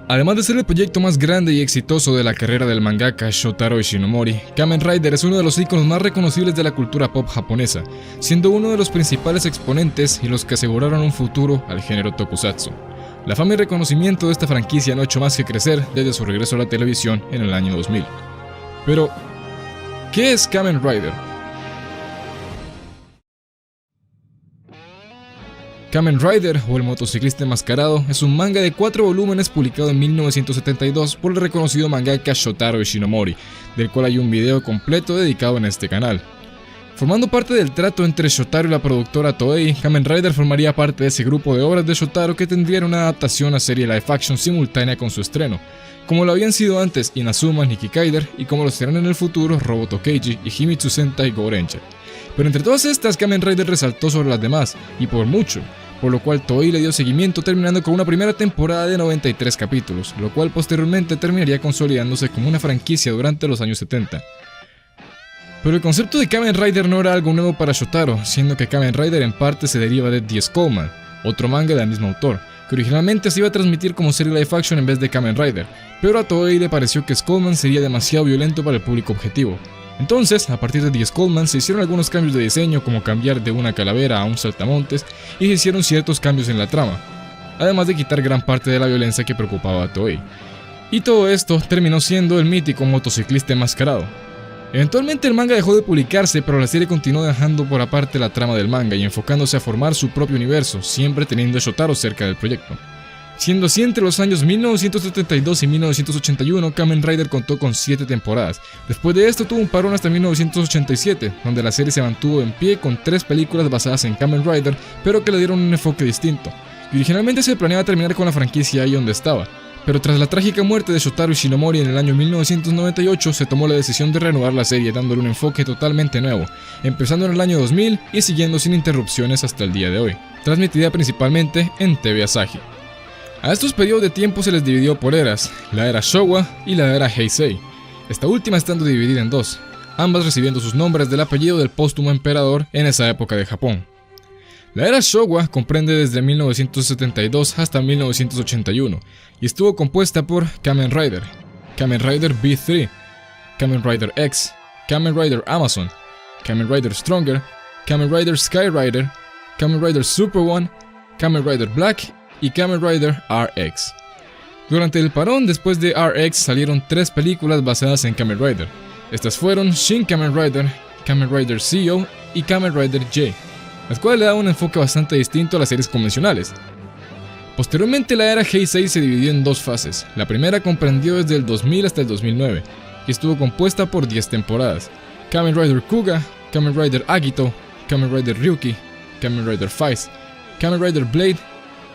Además de ser el proyecto más grande y exitoso de la carrera del mangaka Shotaro Ishinomori, Kamen Rider es uno de los iconos más reconocibles de la cultura pop japonesa, siendo uno de los principales exponentes y los que aseguraron un futuro al género tokusatsu. La fama y reconocimiento de esta franquicia no ha hecho más que crecer desde su regreso a la televisión en el año 2000. Pero, ¿qué es Kamen Rider? Kamen Rider, o el motociclista enmascarado, es un manga de 4 volúmenes publicado en 1972 por el reconocido mangaka Shotaro Ishinomori, del cual hay un video completo dedicado en este canal. Formando parte del trato entre Shotaro y la productora Toei, Kamen Rider formaría parte de ese grupo de obras de Shotaro que tendrían una adaptación a serie live action simultánea con su estreno, como lo habían sido antes Inazuma Nikki Kaider y como lo serán en el futuro Roboto Keiji y Himitsu Sentai Gorenja. Pero entre todas estas, Kamen Rider resaltó sobre las demás, y por mucho, por lo cual Toei le dio seguimiento terminando con una primera temporada de 93 capítulos, lo cual posteriormente terminaría consolidándose como una franquicia durante los años 70. Pero el concepto de Kamen Rider no era algo nuevo para Shotaro, siendo que Kamen Rider en parte se deriva de The Skullman, otro manga del mismo autor, que originalmente se iba a transmitir como serie live action en vez de Kamen Rider, pero a Toei le pareció que Skullman sería demasiado violento para el público objetivo. Entonces, a partir de The Skullman se hicieron algunos cambios de diseño, como cambiar de una calavera a un saltamontes, y se hicieron ciertos cambios en la trama, además de quitar gran parte de la violencia que preocupaba a Toei. Y todo esto terminó siendo el mítico motociclista enmascarado. Eventualmente el manga dejó de publicarse, pero la serie continuó dejando por aparte la trama del manga y enfocándose a formar su propio universo, siempre teniendo a Shotaro cerca del proyecto. Siendo así, entre los años 1972 y 1981, Kamen Rider contó con 7 temporadas. Después de esto tuvo un parón hasta 1987, donde la serie se mantuvo en pie con 3 películas basadas en Kamen Rider, pero que le dieron un enfoque distinto. Y originalmente se planeaba terminar con la franquicia ahí donde estaba, pero tras la trágica muerte de Shotaro Ishinomori en el año 1998, se tomó la decisión de renovar la serie dándole un enfoque totalmente nuevo, empezando en el año 2000 y siguiendo sin interrupciones hasta el día de hoy, transmitida principalmente en TV Asahi. A estos periodos de tiempo se les dividió por eras, la era Showa y la era Heisei, esta última estando dividida en dos, ambas recibiendo sus nombres del apellido del póstumo emperador en esa época de Japón. La era Showa comprende desde 1972 hasta 1981 y estuvo compuesta por Kamen Rider B3, Kamen Rider X, Kamen Rider Amazon, Kamen Rider Stronger, Kamen Rider Sky Rider, Kamen Rider Super One, Kamen Rider Black y Kamen Rider RX. Durante el parón después de RX salieron 3 películas basadas en Kamen Rider. Estas fueron Shin Kamen Rider CEO y Kamen Rider J, las cuales le dan un enfoque bastante distinto a las series convencionales. Posteriormente la era Heisei se dividió en 2 fases. La primera comprendió desde el 2000 hasta el 2009 y estuvo compuesta por 10 temporadas. Kamen Rider Kuga, Kamen Rider Agito, Kamen Rider Ryuki, Kamen Rider Faiz, Kamen Rider Blade,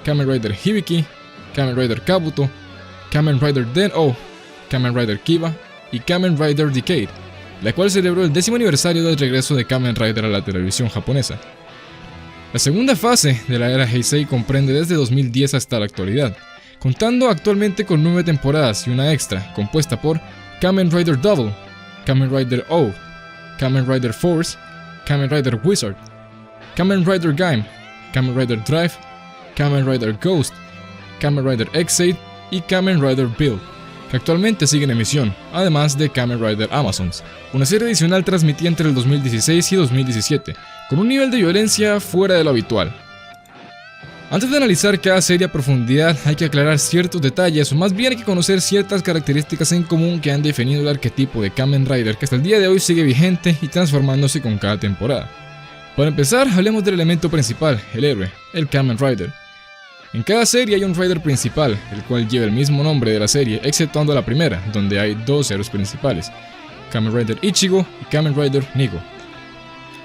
Kamen Rider Hibiki, Kamen Rider Kabuto, Kamen Rider Den-O, Kamen Rider Kiba y Kamen Rider Decade, la cual celebró el 10º aniversario del regreso de Kamen Rider a la televisión japonesa. La segunda fase de la era Heisei comprende desde 2010 hasta la actualidad, contando actualmente con 9 temporadas y una extra, compuesta por Kamen Rider Double, Kamen Rider O, Kamen Rider Force, Kamen Rider Wizard, Kamen Rider Gaim, Kamen Rider Drive, Kamen Rider Ghost, Kamen Rider X8 y Kamen Rider Build, que actualmente siguen en emisión, además de Kamen Rider Amazons, una serie adicional transmitida entre el 2016 y 2017, con un nivel de violencia fuera de lo habitual. Antes de analizar cada serie a profundidad, hay que aclarar ciertos detalles, o más bien hay que conocer ciertas características en común que han definido el arquetipo de Kamen Rider, que hasta el día de hoy sigue vigente y transformándose con cada temporada. Para empezar, hablemos del elemento principal, el héroe, el Kamen Rider. En cada serie hay un Rider principal, el cual lleva el mismo nombre de la serie, exceptuando la primera, donde hay 2 héroes principales, Kamen Rider Ichigo y Kamen Rider Nigo.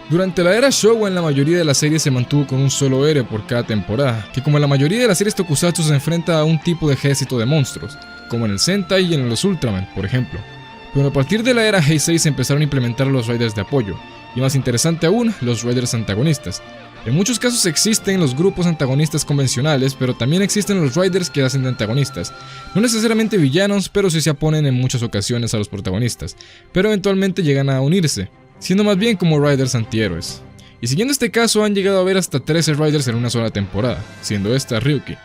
Durante la era Showa, en la mayoría de las series se mantuvo con un solo héroe por cada temporada, que como en la mayoría de las series tokusatsu se enfrenta a un tipo de ejército de monstruos, como en el Sentai y en los Ultraman, por ejemplo. Pero a partir de la era Heisei se empezaron a implementar los Riders de apoyo, y más interesante aún, los Riders antagonistas. En muchos casos existen los grupos antagonistas convencionales, pero también existen los Riders que hacen de antagonistas. No necesariamente villanos, pero sí se oponen en muchas ocasiones a los protagonistas, pero eventualmente llegan a unirse, siendo más bien como Riders antihéroes. Y siguiendo este caso han llegado a haber hasta 13 Riders en una sola temporada, siendo esta Ryuki.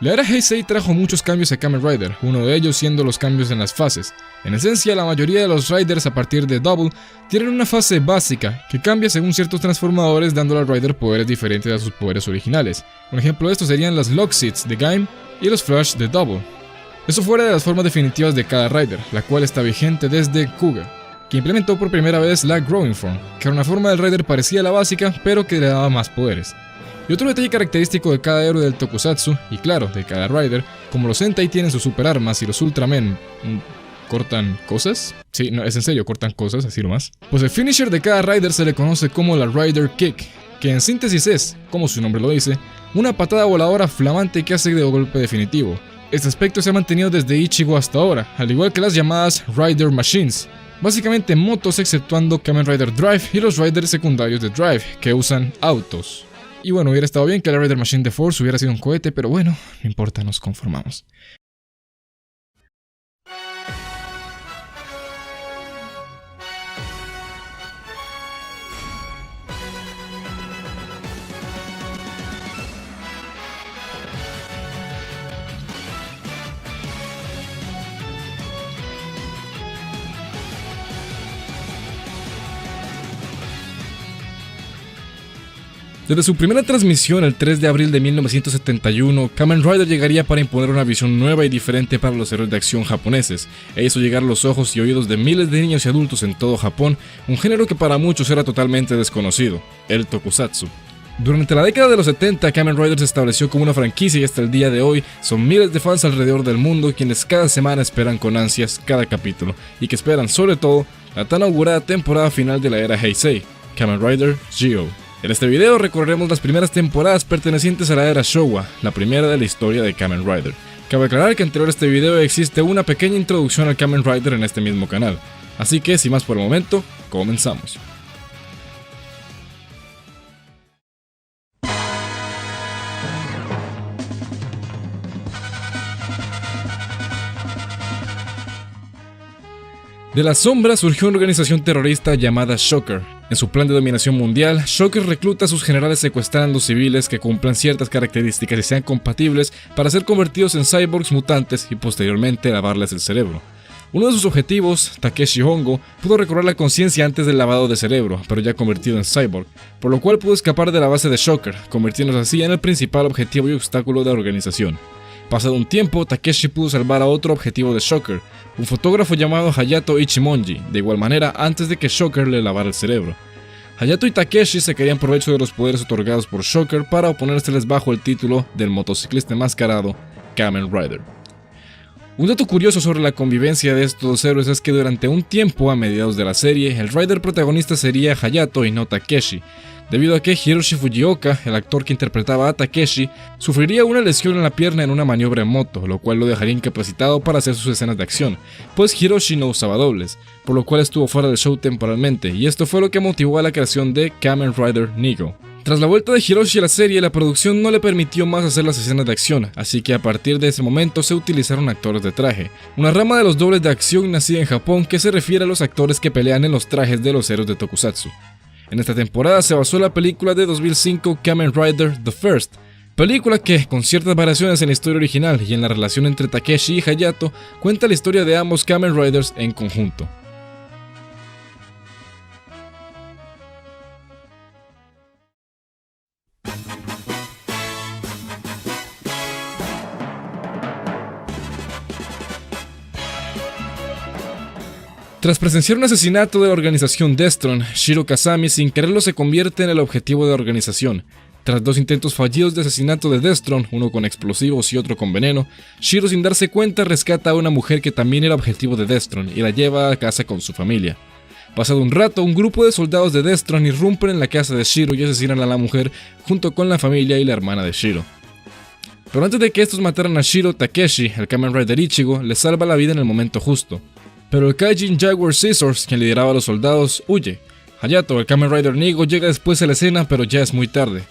La era Heisei trajo muchos cambios a Kamen Rider, uno de ellos siendo los cambios en las fases. En esencia, la mayoría de los Riders a partir de Double tienen una fase básica que cambia según ciertos transformadores, dándole al Rider poderes diferentes a sus poderes originales. Un ejemplo de esto serían las Lock Seeds de Gaim y los Flash de Double. Eso fuera de las formas definitivas de cada Rider, la cual está vigente desde Kuga, que implementó por primera vez la Growing Form, que era una forma del Rider parecida a la básica, pero que le daba más poderes. Y otro detalle característico de cada héroe del Tokusatsu, y claro, de cada Rider, como los Sentai tienen sus super armas y los Ultramen cortan cosas. Sí, no, es en serio, cortan cosas, así nomás. Pues el finisher de cada Rider se le conoce como la Rider Kick, que en síntesis es, como su nombre lo dice, una patada voladora flamante que hace de golpe definitivo. Este aspecto se ha mantenido desde Ichigo hasta ahora, al igual que las llamadas Rider Machines, básicamente motos exceptuando Kamen Rider Drive y los Riders secundarios de Drive, que usan autos. Y bueno, hubiera estado bien que la Rider Machine de Force hubiera sido un cohete, pero bueno, no importa, nos conformamos. Desde su primera transmisión el 3 de abril de 1971, Kamen Rider llegaría para imponer una visión nueva y diferente para los héroes de acción japoneses, e hizo llegar a los ojos y oídos de miles de niños y adultos en todo Japón, un género que para muchos era totalmente desconocido, el Tokusatsu. Durante la década de los 70, Kamen Rider se estableció como una franquicia y hasta el día de hoy son miles de fans alrededor del mundo quienes cada semana esperan con ansias cada capítulo, y que esperan sobre todo la tan augurada temporada final de la era Heisei, Kamen Rider Zi-O. En este video recorreremos las primeras temporadas pertenecientes a la era Showa, la primera de la historia de Kamen Rider. Cabe aclarar que anterior a este video existe una pequeña introducción al Kamen Rider en este mismo canal, así que sin más por el momento, comenzamos. De las sombras surgió una organización terrorista llamada Shocker. En su plan de dominación mundial, Shocker recluta a sus generales secuestrando civiles que cumplan ciertas características y sean compatibles para ser convertidos en cyborgs mutantes y posteriormente lavarles el cerebro. Uno de sus objetivos, Takeshi Hongo, pudo recobrar la conciencia antes del lavado de cerebro, pero ya convertido en cyborg, por lo cual pudo escapar de la base de Shocker, convirtiéndose así en el principal objetivo y obstáculo de la organización. Pasado un tiempo, Takeshi pudo salvar a otro objetivo de Shocker, un fotógrafo llamado Hayato Ichimonji, de igual manera antes de que Shocker le lavara el cerebro. Hayato y Takeshi se querían provecho de los poderes otorgados por Shocker para oponérseles bajo el título del motociclista enmascarado Kamen Rider. Un dato curioso sobre la convivencia de estos dos héroes es que durante un tiempo, a mediados de la serie, el Rider protagonista sería Hayato y no Takeshi, debido a que Hiroshi Fujioka, el actor que interpretaba a Takeshi, sufriría una lesión en la pierna en una maniobra en moto, lo cual lo dejaría incapacitado para hacer sus escenas de acción, pues Hiroshi no usaba dobles, por lo cual estuvo fuera del show temporalmente, y esto fue lo que motivó a la creación de Kamen Rider Nigo. Tras la vuelta de Hiroshi a la serie, la producción no le permitió más hacer las escenas de acción, así que a partir de ese momento se utilizaron actores de traje, una rama de los dobles de acción nacida en Japón que se refiere a los actores que pelean en los trajes de los héroes de Tokusatsu. En esta temporada se basó la película de 2005 Kamen Rider The First, película que, con ciertas variaciones en la historia original y en la relación entre Takeshi y Hayato, cuenta la historia de ambos Kamen Riders en conjunto. Tras presenciar un asesinato de la organización Destron, Shiro Kazami sin quererlo se convierte en el objetivo de la organización. Tras dos intentos fallidos de asesinato de Destron, uno con explosivos y otro con veneno, Shiro sin darse cuenta rescata a una mujer que también era objetivo de Destron y la lleva a casa con su familia. Pasado un rato, un grupo de soldados de Destron irrumpen en la casa de Shiro y asesinan a la mujer junto con la familia y la hermana de Shiro. Pero antes de que estos mataran a Shiro, Takeshi, el Kamen Rider Ichigo, le salva la vida en el momento justo. Pero el Kaijin Jaguar Scissors, quien lideraba a los soldados, huye. Hayato, el Kamen Rider Nigo, llega después a la escena, pero ya es muy tarde.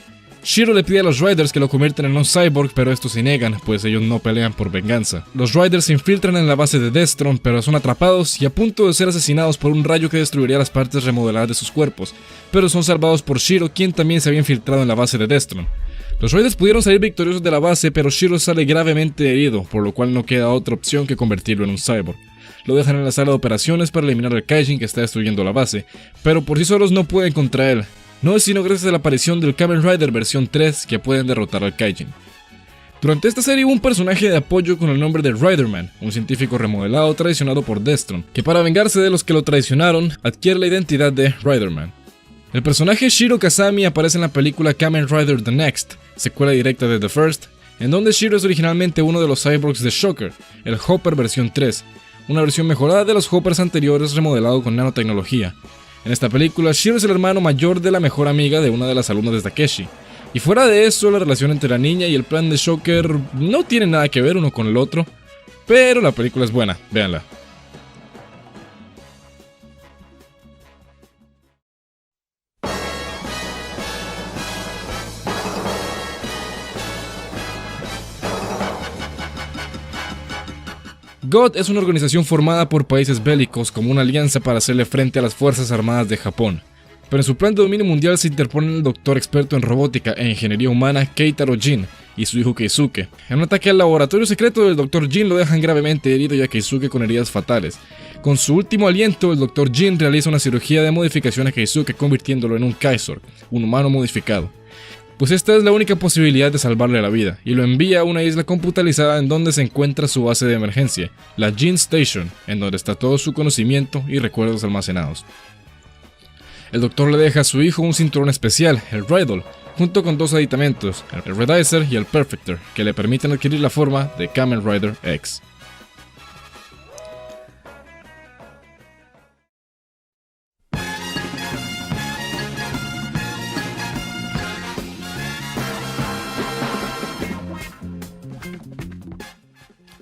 Shiro le pide a los Riders que lo conviertan en un cyborg, pero estos se niegan, pues ellos no pelean por venganza. Los Riders se infiltran en la base de Destron, pero son atrapados y a punto de ser asesinados por un rayo que destruiría las partes remodeladas de sus cuerpos, pero son salvados por Shiro, quien también se había infiltrado en la base de Destron. Los Raiders pudieron salir victoriosos de la base, pero Shiro sale gravemente herido, por lo cual no queda otra opción que convertirlo en un cyborg. Lo dejan en la sala de operaciones para eliminar al Kaijin que está destruyendo la base, pero por sí solos no pueden contra él. No es sino gracias a la aparición del Kamen Rider versión 3 que pueden derrotar al Kaijin. Durante esta serie hubo un personaje de apoyo con el nombre de Riderman, un científico remodelado traicionado por Destron, que para vengarse de los que lo traicionaron, adquiere la identidad de Riderman. El personaje Shiro Kazami aparece en la película Kamen Rider The Next, secuela directa de The First, en donde Shiro es originalmente uno de los cyborgs de Shocker, el Hopper versión 3, una versión mejorada de los Hoppers anteriores remodelado con nanotecnología. En esta película, Shiro es el hermano mayor de la mejor amiga de una de las alumnas de Takeshi. Y fuera de eso, la relación entre la niña y el plan de Shocker no tienen nada que ver uno con el otro, pero la película es buena, véanla. GOD es una organización formada por países bélicos como una alianza para hacerle frente a las Fuerzas Armadas de Japón. Pero en su plan de dominio mundial se interponen el doctor experto en robótica e ingeniería humana Keitaro Jin y su hijo Keisuke. En un ataque al laboratorio secreto del Dr. Jin lo dejan gravemente herido y a Keisuke con heridas fatales. Con su último aliento, el Dr. Jin realiza una cirugía de modificación a Keisuke convirtiéndolo en un Kaizor, un humano modificado. Pues esta es la única posibilidad de salvarle la vida, y lo envía a una isla computarizada en donde se encuentra su base de emergencia, la Jin Station, en donde está todo su conocimiento y recuerdos almacenados. El doctor le deja a su hijo un cinturón especial, el Riddle, junto con dos aditamentos, el Redicer y el Perfector, que le permiten adquirir la forma de Kamen Rider X.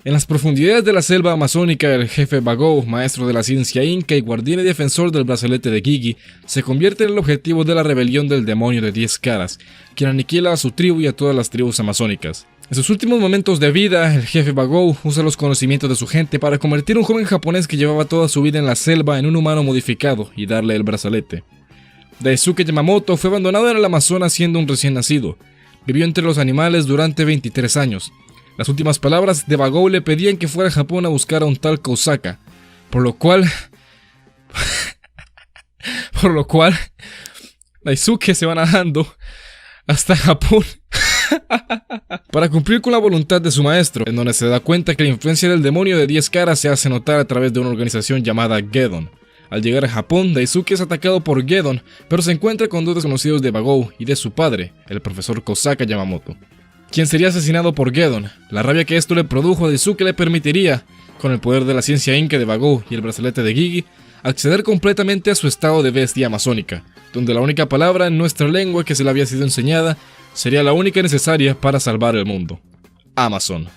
En las profundidades de la selva amazónica, el jefe Bagou, maestro de la ciencia inca y guardián y defensor del brazalete de Gigi, se convierte en el objetivo de la rebelión del demonio de 10 caras, quien aniquila a su tribu y a todas las tribus amazónicas. En sus últimos momentos de vida, el jefe Bagou usa los conocimientos de su gente para convertir a un joven japonés que llevaba toda su vida en la selva en un humano modificado y darle el brazalete. Daisuke Yamamoto fue abandonado en el Amazonas siendo un recién nacido. Vivió entre los animales durante 23 años. Las últimas palabras de Bagou le pedían que fuera a Japón a buscar a un tal Kousaka, por lo cual Daisuke se va nadando hasta Japón para cumplir con la voluntad de su maestro, en donde se da cuenta que la influencia del demonio de 10 caras se hace notar a través de una organización llamada Geddon. Al llegar a Japón, Daisuke es atacado por Geddon, pero se encuentra con dos desconocidos de Bagou y de su padre, el profesor Kousaka Yamamoto, quien sería asesinado por Geddon. La rabia que esto le produjo a Daisuke le permitiría, con el poder de la ciencia inca de Bagou y el brazalete de Gigi, acceder completamente a su estado de bestia amazónica, donde la única palabra en nuestra lengua que se le había sido enseñada sería la única necesaria para salvar el mundo: Amazon.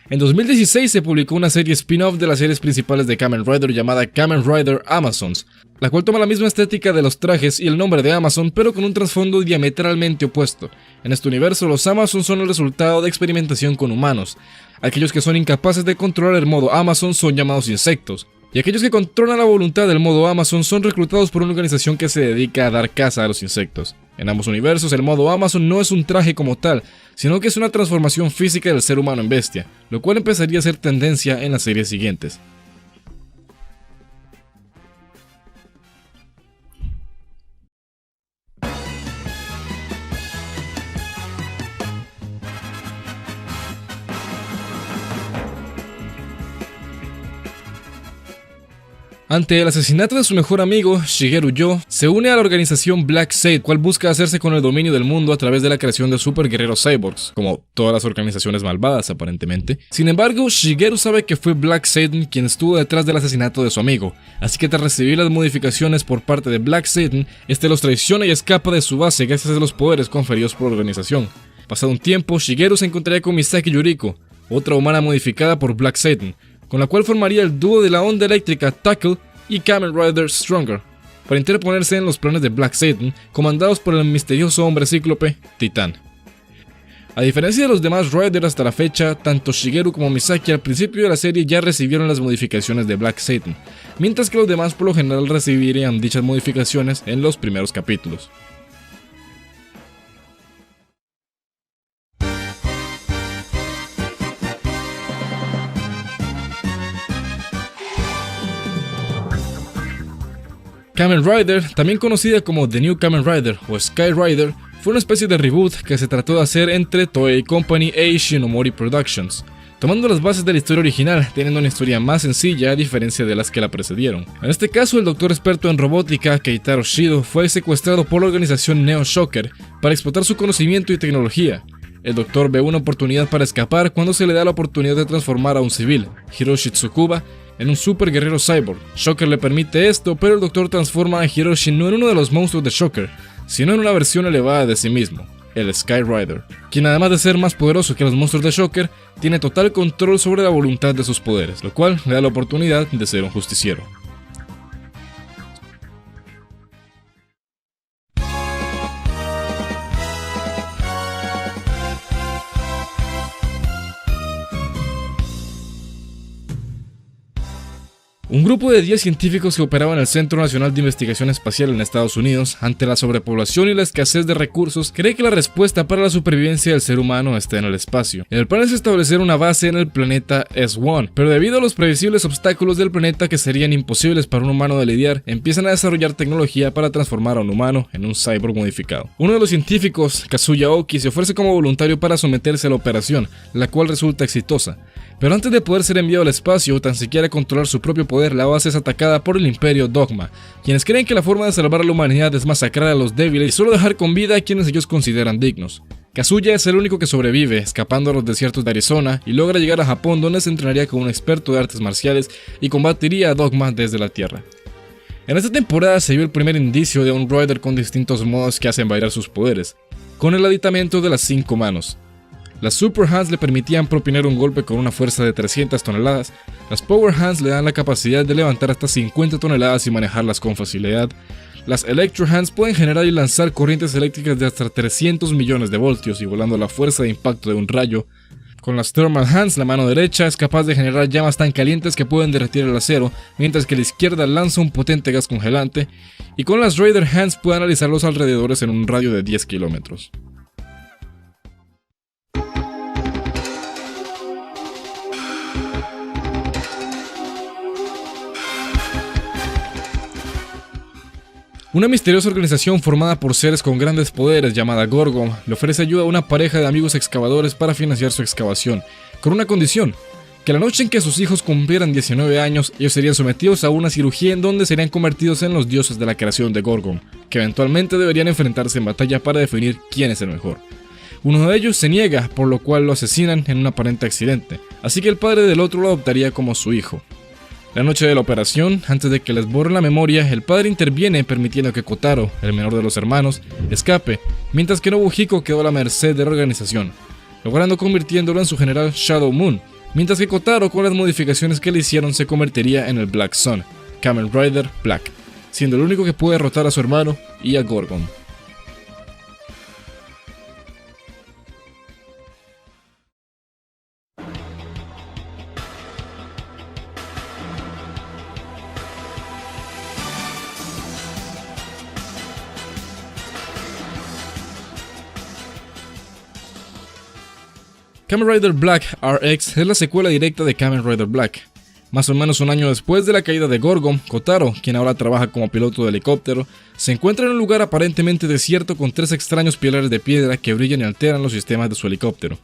En 2016 se publicó una serie spin-off de las series principales de Kamen Rider llamada Kamen Rider Amazons, la cual toma la misma estética de los trajes y el nombre de Amazon, pero con un trasfondo diametralmente opuesto. En este universo, los Amazons son el resultado de experimentación con humanos. Aquellos que son incapaces de controlar el modo Amazon son llamados insectos, y aquellos que controlan la voluntad del modo Amazon son reclutados por una organización que se dedica a dar caza a los insectos. En ambos universos, el modo Amazon no es un traje como tal, sino que es una transformación física del ser humano en bestia, lo cual empezaría a ser tendencia en las series siguientes. Ante el asesinato de su mejor amigo, Shigeru Yo se une a la organización Black Satan, cual busca hacerse con el dominio del mundo a través de la creación de super guerreros cyborgs, como todas las organizaciones malvadas aparentemente. Sin embargo, Shigeru sabe que fue Black Satan quien estuvo detrás del asesinato de su amigo, así que tras recibir las modificaciones por parte de Black Satan, este los traiciona y escapa de su base gracias a los poderes conferidos por la organización. Pasado un tiempo, Shigeru se encontraría con Misaki Yuriko, otra humana modificada por Black Satan, con la cual formaría el dúo de la onda eléctrica Tackle y Kamen Rider Stronger, para interponerse en los planes de Black Satan, comandados por el misterioso hombre cíclope, Titán. A diferencia de los demás Riders hasta la fecha, tanto Shigeru como Misaki al principio de la serie ya recibieron las modificaciones de Black Satan, mientras que los demás por lo general recibirían dichas modificaciones en los primeros capítulos. Kamen Rider, también conocida como The New Kamen Rider o Sky Rider, fue una especie de reboot que se trató de hacer entre Toei Company e Ishinomori Productions, tomando las bases de la historia original, teniendo una historia más sencilla a diferencia de las que la precedieron. En este caso, el doctor experto en robótica, Keitaro Shido, fue secuestrado por la organización Neo Shocker para explotar su conocimiento y tecnología. El doctor ve una oportunidad para escapar cuando se le da la oportunidad de transformar a un civil, Hiroshi Tsukuba, en un super guerrero cyborg. Shocker le permite esto, pero el doctor transforma a Hiroshi no en uno de los monstruos de Shocker, sino en una versión elevada de sí mismo, el Sky Rider, quien además de ser más poderoso que los monstruos de Shocker, tiene total control sobre la voluntad de sus poderes, lo cual le da la oportunidad de ser un justiciero. Un grupo de 10 científicos que operaba en el Centro Nacional de Investigación Espacial en Estados Unidos, ante la sobrepoblación y la escasez de recursos, cree que la respuesta para la supervivencia del ser humano está en el espacio. El plan es establecer una base en el planeta S1, pero debido a los previsibles obstáculos del planeta que serían imposibles para un humano de lidiar, empiezan a desarrollar tecnología para transformar a un humano en un cyborg modificado. Uno de los científicos, Kazuya Oki, se ofrece como voluntario para someterse a la operación, la cual resulta exitosa. Pero antes de poder ser enviado al espacio o tan siquiera controlar su propio poder, la base es atacada por el Imperio Dogma, quienes creen que la forma de salvar a la humanidad es masacrar a los débiles y solo dejar con vida a quienes ellos consideran dignos. Kazuya es el único que sobrevive, escapando a los desiertos de Arizona, y logra llegar a Japón, donde se entrenaría como un experto de artes marciales y combatiría a Dogma desde la Tierra. En esta temporada se vio el primer indicio de un Rider con distintos modos que hacen bailar sus poderes, con el aditamento de las 5 manos. Las Super Hands le permitían propinar un golpe con una fuerza de 300 toneladas, las Power Hands le dan la capacidad de levantar hasta 50 toneladas y manejarlas con facilidad, las Electro Hands pueden generar y lanzar corrientes eléctricas de hasta 300 millones de voltios, igualando la fuerza de impacto de un rayo. Con las Thermal Hands, la mano derecha es capaz de generar llamas tan calientes que pueden derretir el acero, mientras que la izquierda lanza un potente gas congelante, y con las Raider Hands puede analizar los alrededores en un radio de 10 kilómetros. Una misteriosa organización formada por seres con grandes poderes llamada Gorgon le ofrece ayuda a una pareja de amigos excavadores para financiar su excavación, con una condición: que la noche en que sus hijos cumplieran 19 años, ellos serían sometidos a una cirugía en donde serían convertidos en los dioses de la creación de Gorgon, que eventualmente deberían enfrentarse en batalla para definir quién es el mejor. Uno de ellos se niega, por lo cual lo asesinan en un aparente accidente, así que el padre del otro lo adoptaría como su hijo. La noche de la operación, antes de que les borren la memoria, el padre interviene permitiendo que Kotaro, el menor de los hermanos, escape, mientras que Nobuhiko quedó a la merced de la organización, logrando convirtiéndolo en su general Shadow Moon, mientras que Kotaro, con las modificaciones que le hicieron, se convertiría en el Black Sun, Kamen Rider Black, siendo el único que puede derrotar a su hermano y a Gorgon. Kamen Rider Black RX es la secuela directa de Kamen Rider Black. Más o menos un año después de la caída de Gorgon, Kotaro, quien ahora trabaja como piloto de helicóptero, se encuentra en un lugar aparentemente desierto con 3 extraños pilares de piedra que brillan y alteran los sistemas de su helicóptero.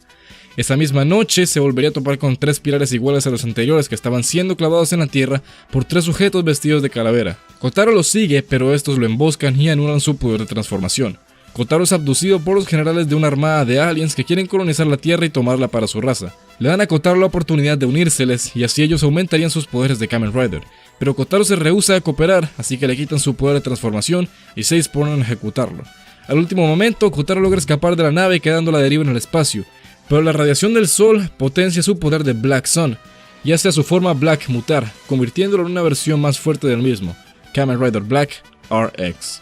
Esa misma noche se volvería a topar con 3 pilares iguales a los anteriores que estaban siendo clavados en la tierra por 3 sujetos vestidos de calavera. Kotaro los sigue, pero estos lo emboscan y anulan su poder de transformación. Kotaro es abducido por los generales de una armada de aliens que quieren colonizar la Tierra y tomarla para su raza. Le dan a Kotaro la oportunidad de unírseles y así ellos aumentarían sus poderes de Kamen Rider. Pero Kotaro se rehúsa a cooperar, así que le quitan su poder de transformación y se disponen a ejecutarlo. Al último momento, Kotaro logra escapar de la nave quedando a la deriva en el espacio, pero la radiación del sol potencia su poder de Black Sun y hace a su forma Black mutar, convirtiéndolo en una versión más fuerte del mismo, Kamen Rider Black RX.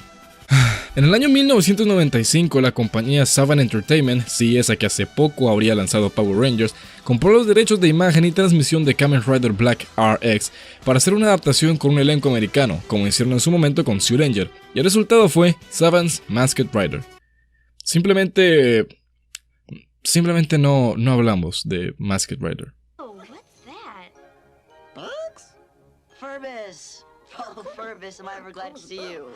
En el año 1995, la compañía Saban Entertainment, sí, esa que hace poco habría lanzado Power Rangers, compró los derechos de imagen y transmisión de Kamen Rider Black RX para hacer una adaptación con un elenco americano, como hicieron en su momento con Zyuranger, y el resultado fue Saban's Masked Rider. Simplemente no hablamos de Masked Rider. Oh, what's that? Bugs? Furbus. Oh, Purvis, am I ever glad to see you.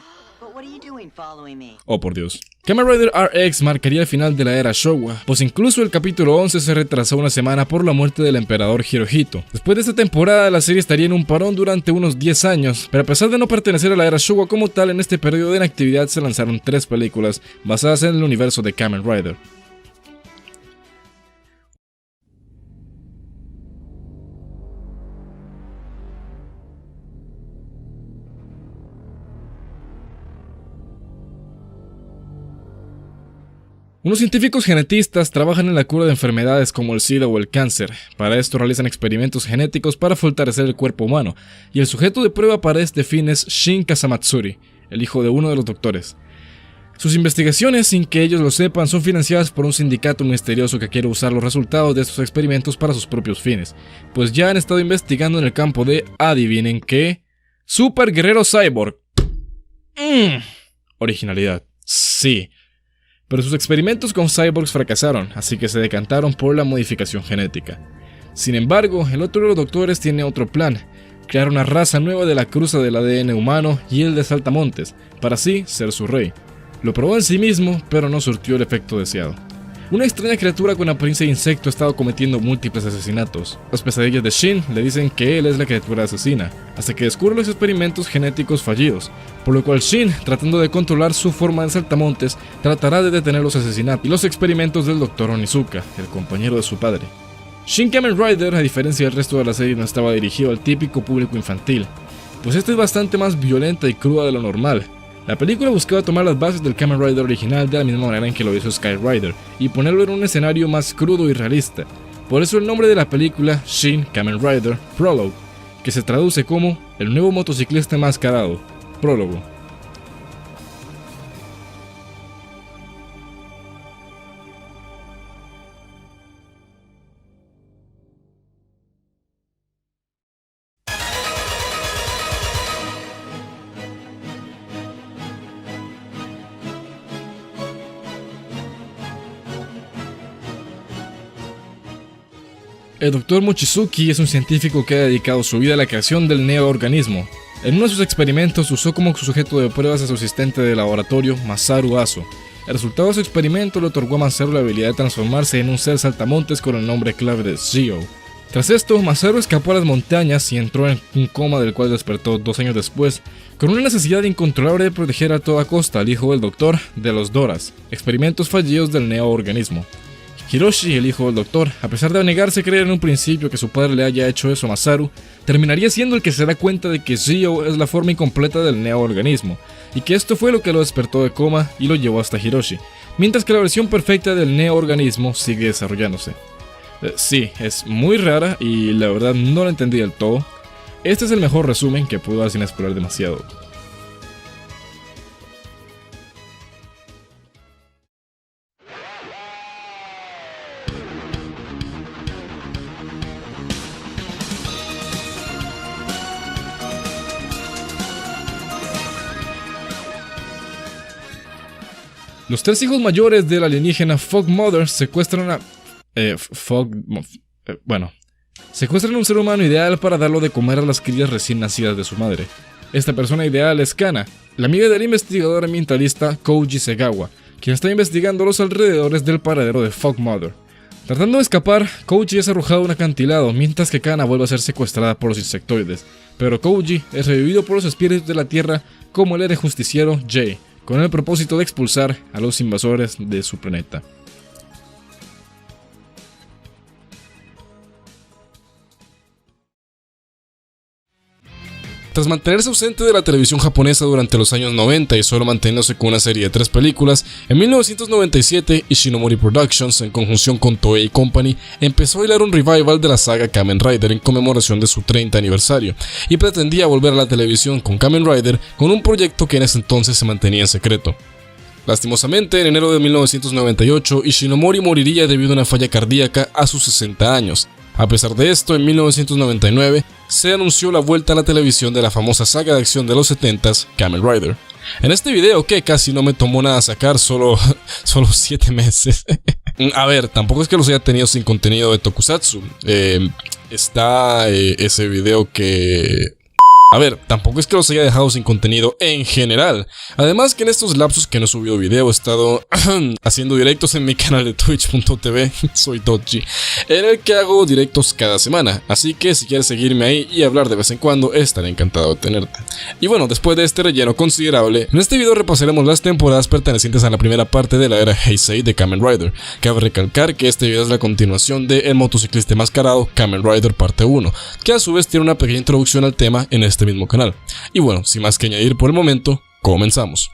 But what are you doing following me? Oh, por Dios. Kamen Rider RX marcaría el final de la era Showa, pues incluso el capítulo 11 se retrasó una semana por la muerte del emperador Hirohito. Después de esta temporada, la serie estaría en un parón durante unos 10 años, pero a pesar de no pertenecer a la era Showa como tal, en este periodo de inactividad se lanzaron 3 películas basadas en el universo de Kamen Rider. Unos científicos genetistas trabajan en la cura de enfermedades como el SIDA o el cáncer. Para esto realizan experimentos genéticos para fortalecer el cuerpo humano, y el sujeto de prueba para este fin es Shin Kazamatsuri, el hijo de uno de los doctores. Sus investigaciones, sin que ellos lo sepan, son financiadas por un sindicato misterioso que quiere usar los resultados de estos experimentos para sus propios fines, pues ya han estado investigando en el campo de, adivinen qué, Super Guerrero Cyborg. Originalidad, sí. Pero sus experimentos con cyborgs fracasaron, así que se decantaron por la modificación genética. Sin embargo, el otro de los doctores tiene otro plan: crear una raza nueva de la cruza del ADN humano y el de Saltamontes, para así ser su rey. Lo probó en sí mismo, pero no surtió el efecto deseado. Una extraña criatura con apariencia de insecto ha estado cometiendo múltiples asesinatos. Las pesadillas de Shin le dicen que él es la criatura asesina, hasta que descubre los experimentos genéticos fallidos, por lo cual Shin, tratando de controlar su forma de saltamontes, tratará de detener los asesinatos y los experimentos del Dr. Onizuka, el compañero de su padre. Shin Kamen Rider, a diferencia del resto de la serie, no estaba dirigido al típico público infantil, pues esta es bastante más violenta y cruda de lo normal. La película buscaba tomar las bases del Kamen Rider original de la misma manera en que lo hizo Sky Rider y ponerlo en un escenario más crudo y realista. Por eso el nombre de la película, Shin Kamen Rider Prologue, que se traduce como el nuevo motociclista enmascarado, prólogo. El Dr. Mochizuki es un científico que ha dedicado su vida a la creación del neoorganismo. En uno de sus experimentos usó como sujeto de pruebas a su asistente de laboratorio, Masaru Aso. El resultado de su experimento le otorgó a Masaru la habilidad de transformarse en un ser saltamontes con el nombre clave de Zio. Tras esto, Masaru escapó a las montañas y entró en un coma del cual despertó 2 años después, con una necesidad incontrolable de proteger a toda costa al hijo del doctor de los Doras, experimentos fallidos del neoorganismo. Hiroshi, el hijo del doctor, a pesar de negarse a creer en un principio que su padre le haya hecho eso a Masaru, terminaría siendo el que se da cuenta de que Zio es la forma incompleta del neoorganismo, y que esto fue lo que lo despertó de coma y lo llevó hasta Hiroshi, mientras que la versión perfecta del neoorganismo sigue desarrollándose. Sí, es muy rara y la verdad no la entendí del todo. Este es el mejor resumen que puedo dar sin spoiler demasiado. Los 3 hijos mayores del alienígena Fog Mother secuestran a... secuestran a un ser humano ideal para darlo de comer a las crías recién nacidas de su madre. Esta persona ideal es Kana, la amiga del investigador ambientalista Koji Segawa, quien está investigando los alrededores del paradero de Fog Mother. Tratando de escapar, Koji es arrojado a un acantilado, mientras que Kana vuelve a ser secuestrada por los insectoides. Pero Koji es revivido por los espíritus de la Tierra como el héroe justiciero Jay, con el propósito de expulsar a los invasores de su planeta. Tras mantenerse ausente de la televisión japonesa durante los años 90 y solo manteniéndose con una serie de 3 películas, en 1997 Ishinomori Productions, en conjunción con Toei Company, empezó a hilar un revival de la saga Kamen Rider en conmemoración de su 30 aniversario, y pretendía volver a la televisión con Kamen Rider con un proyecto que en ese entonces se mantenía en secreto. Lastimosamente, en enero de 1998, Ishinomori moriría debido a una falla cardíaca a sus 60 años. A pesar de esto, en 1999 se anunció la vuelta a la televisión de la famosa saga de acción de los 70s, Kamen Rider. En este video, que casi no me tomó nada sacar, solo 7 meses. A ver, tampoco es que los haya tenido sin contenido de Tokusatsu. Está ese video que... A ver, tampoco es que los haya dejado sin contenido en general. Además que en estos lapsos que no he subido video he estado haciendo directos en mi canal de twitch.tv, soy Dodgy, en el que hago directos cada semana. Así que si quieres seguirme ahí y hablar de vez en cuando, estaré encantado de tenerte. Y bueno, después de este relleno considerable, en este video repasaremos las temporadas pertenecientes a la primera parte de la era Heisei de Kamen Rider. Cabe recalcar que este video es la continuación de El motociclista enmascarado Kamen Rider parte 1, que a su vez tiene una pequeña introducción al tema en este mismo canal. Y bueno, sin más que añadir por el momento, comenzamos.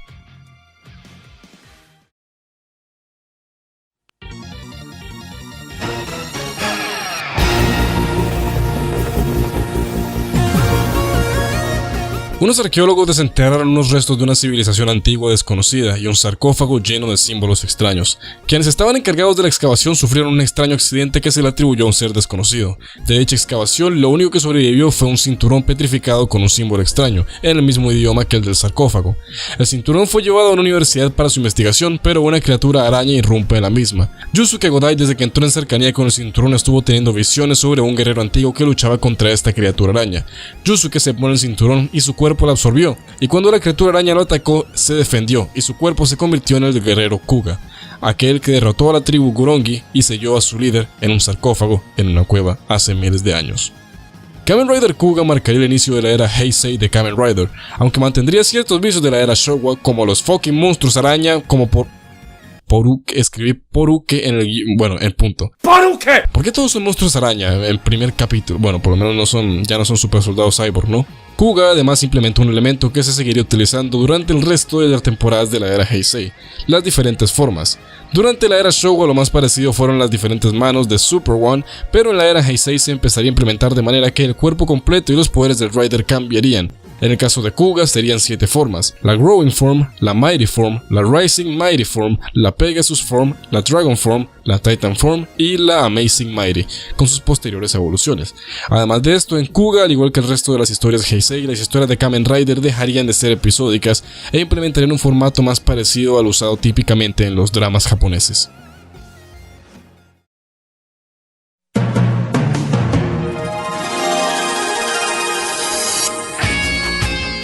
Unos arqueólogos desenterraron unos restos de una civilización antigua desconocida y un sarcófago lleno de símbolos extraños. Quienes estaban encargados de la excavación sufrieron un extraño accidente que se le atribuyó a un ser desconocido. De dicha excavación, lo único que sobrevivió fue un cinturón petrificado con un símbolo extraño, en el mismo idioma que el del sarcófago. El cinturón fue llevado a una universidad para su investigación, pero una criatura araña irrumpe en la misma. Yusuke Godai, desde que entró en cercanía con el cinturón, estuvo teniendo visiones sobre un guerrero antiguo que luchaba contra esta criatura araña. Yusuke se pone el cinturón y su cuerpo la absorbió, y cuando la criatura araña lo atacó, se defendió y su cuerpo se convirtió en el guerrero Kuga, aquel que derrotó a la tribu Gurongi y selló a su líder en un sarcófago en una cueva hace miles de años. Kamen Rider Kuga marcaría el inicio de la era Heisei de Kamen Rider, aunque mantendría ciertos vicios de la era Showa, como los fucking monstruos araña, como Poruke, escribí Poruke en el punto. ¡Poruke! ¿Por qué todos son monstruos araña en primer capítulo? Bueno, por lo menos ya no son super soldados cyborg, ¿no? Kuga además implementó un elemento que se seguiría utilizando durante el resto de las temporadas de la era Heisei, las diferentes formas. Durante la era Showa lo más parecido fueron las diferentes manos de Super One, pero en la era Heisei se empezaría a implementar de manera que el cuerpo completo y los poderes del Rider cambiarían. En el caso de Kuga serían 7 formas: la Growing Form, la Mighty Form, la Rising Mighty Form, la Pegasus Form, la Dragon Form, la Titan Form y la Amazing Mighty, con sus posteriores evoluciones. Además de esto, en Kuga, al igual que el resto de las historias Heisei, las historias de Kamen Rider dejarían de ser episódicas e implementarían un formato más parecido al usado típicamente en los dramas japoneses.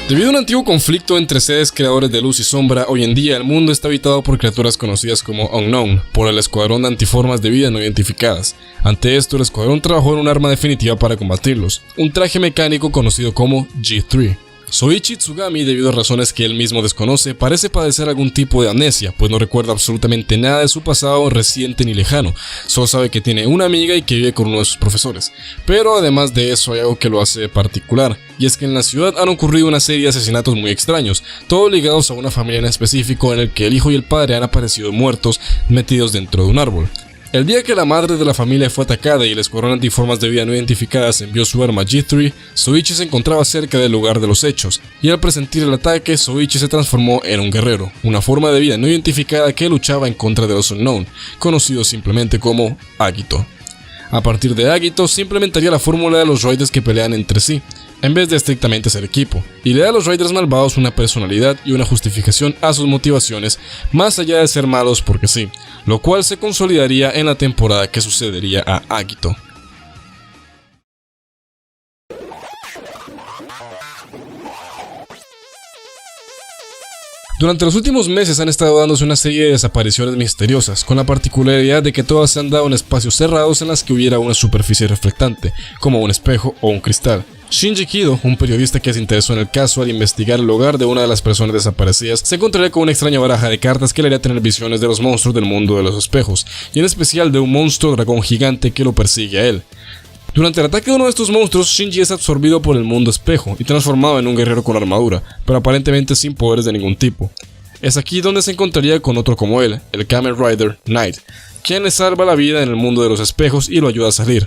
Debido a un antiguo conflicto entre sedes creadores de luz y sombra, hoy en día el mundo está habitado por criaturas conocidas como Unknown, por el escuadrón de antiformas de vida no identificadas. Ante esto, el escuadrón trabajó en un arma definitiva para combatirlos, un traje mecánico conocido como G3. Soichi Tsugami, debido a razones que él mismo desconoce, parece padecer algún tipo de amnesia, pues no recuerda absolutamente nada de su pasado reciente ni lejano. Solo sabe que tiene una amiga y que vive con uno de sus profesores. Pero además de eso hay algo que lo hace particular, y es que en la ciudad han ocurrido una serie de asesinatos muy extraños, todos ligados a una familia en específico en el que el hijo y el padre han aparecido muertos, metidos dentro de un árbol. El día que la madre de la familia fue atacada y el escuadrón antiformas de vida no identificadas envió su arma G3, Soichi se encontraba cerca del lugar de los hechos, y al presentir el ataque, Soichi se transformó en un guerrero, una forma de vida no identificada que luchaba en contra de los Unknown, conocidos simplemente como Agito. A partir de Agito, se implementaría la fórmula de los Riders que pelean entre sí, en vez de estrictamente ser equipo, y le da a los Riders malvados una personalidad y una justificación a sus motivaciones, más allá de ser malos porque sí, lo cual se consolidaría en la temporada que sucedería a Agito. Durante los últimos meses han estado dándose una serie de desapariciones misteriosas, con la particularidad de que todas se han dado en espacios cerrados en las que hubiera una superficie reflectante, como un espejo o un cristal. Shinji Kido, un periodista que se interesó en el caso al investigar el hogar de una de las personas desaparecidas, se encontraría con una extraña baraja de cartas que le haría tener visiones de los monstruos del mundo de los espejos, y en especial de un monstruo dragón gigante que lo persigue a él. Durante el ataque de uno de estos monstruos, Shinji es absorbido por el mundo espejo y transformado en un guerrero con armadura, pero aparentemente sin poderes de ningún tipo. Es aquí donde se encontraría con otro como él, el Kamen Rider Knight, quien le salva la vida en el mundo de los espejos y lo ayuda a salir.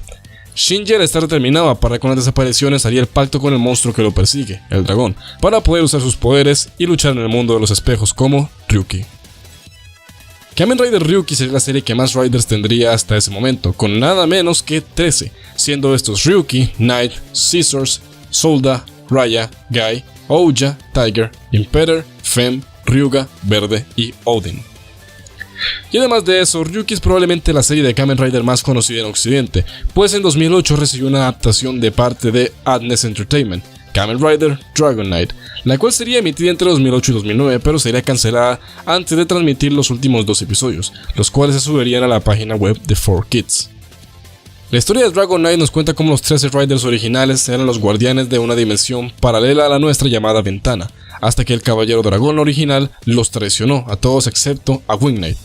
Shinji, al estar determinado a parar con las desapariciones, haría el pacto con el monstruo que lo persigue, el dragón, para poder usar sus poderes y luchar en el mundo de los espejos como Ryuki. Kamen Rider Ryuki sería la serie que más Riders tendría hasta ese momento, con nada menos que 13, siendo estos Ryuki, Knight, Scissors, Solda, Raya, Guy, Ouya, Tiger, Impetor, Fem, Ryuga, Verde y Odin. Y además de eso, Ryuki es probablemente la serie de Kamen Rider más conocida en Occidente, pues en 2008 recibió una adaptación de parte de Adnes Entertainment, Kamen Rider Dragon Knight, la cual sería emitida entre 2008 y 2009, pero sería cancelada antes de transmitir los últimos 2 episodios, los cuales se subirían a la página web de 4Kids. La historia de Dragon Knight nos cuenta cómo los 13 Riders originales eran los guardianes de una dimensión paralela a la nuestra llamada Ventana, hasta que el Caballero Dragón original los traicionó a todos excepto a Wing Knight.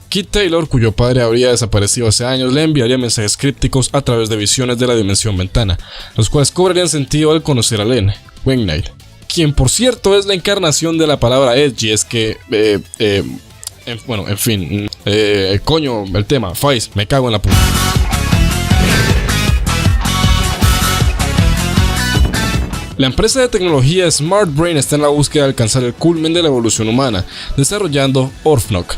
Kid Taylor, cuyo padre habría desaparecido hace años, le enviaría mensajes crípticos a través de visiones de la dimensión Ventana, los cuales cobrarían sentido al conocer a Len, Wing Knight, quien por cierto es la encarnación de la palabra edgy. Es que, coño, el tema, Faiz, me cago en la puta. La empresa de tecnología Smart Brain está en la búsqueda de alcanzar el culmen de la evolución humana, desarrollando Orphnok,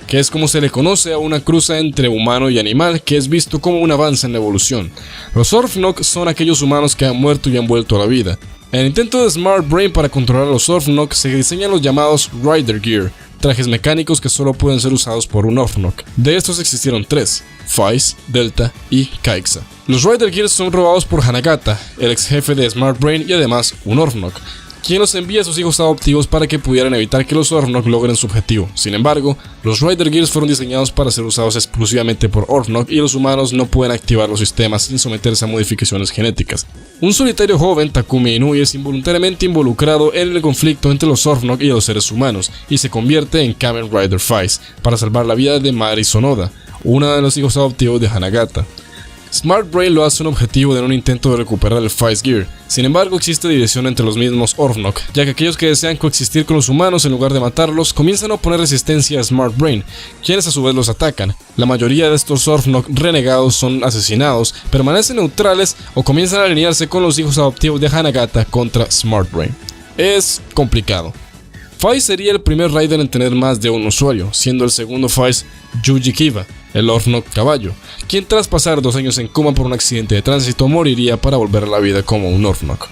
que es como se le conoce a una cruza entre humano y animal que es visto como un avance en la evolución. Los Orphnok son aquellos humanos que han muerto y han vuelto a la vida. En el intento de Smart Brain para controlar a los Orphnok se diseñan los llamados Rider Gear, trajes mecánicos que solo pueden ser usados por un Orphnok. De estos existieron 3, Faiz, Delta y Kaixa. Los Rider Gears son robados por Hanagata, el ex jefe de Smart Brain y además un Orphnok, quien los envía a sus hijos adoptivos para que pudieran evitar que los Orphnok logren su objetivo. Sin embargo, los Rider Gears fueron diseñados para ser usados exclusivamente por Orphnok y los humanos no pueden activar los sistemas sin someterse a modificaciones genéticas. Un solitario joven, Takumi Inui, es involuntariamente involucrado en el conflicto entre los Orphnok y los seres humanos y se convierte en Kamen Rider Faiz para salvar la vida de Mari Sonoda, una de los hijos adoptivos de Hanagata. Smart Brain lo hace un objetivo en un intento de recuperar el Faiz Gear. Sin embargo, existe división entre los mismos Orphnok, ya que aquellos que desean coexistir con los humanos en lugar de matarlos comienzan a oponer resistencia a Smart Brain, quienes a su vez los atacan. La mayoría de estos Orphnok renegados son asesinados, permanecen neutrales o comienzan a alinearse con los hijos adoptivos de Hanagata contra Smart Brain. Es complicado. Faiz sería el primer Rider en tener más de un usuario, siendo el segundo Faiz Yuji Kiba, el Orphnok caballo, quien tras pasar 2 años en coma por un accidente de tránsito moriría para volver a la vida como un Orphnok.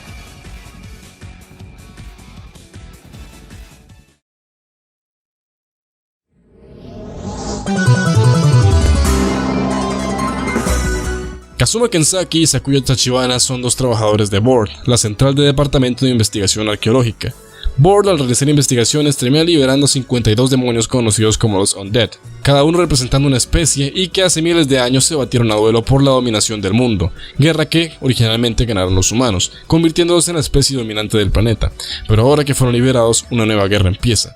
Kazuma Kensaki y Sakuya Tachibana son 2 trabajadores de BORD, la central de Departamento de Investigación Arqueológica. BORD, al realizar investigaciones, termina liberando 52 demonios conocidos como los Undead, cada uno representando una especie y que hace miles de años se batieron a duelo por la dominación del mundo, guerra que originalmente ganaron los humanos, convirtiéndolos en la especie dominante del planeta, pero ahora que fueron liberados, una nueva guerra empieza.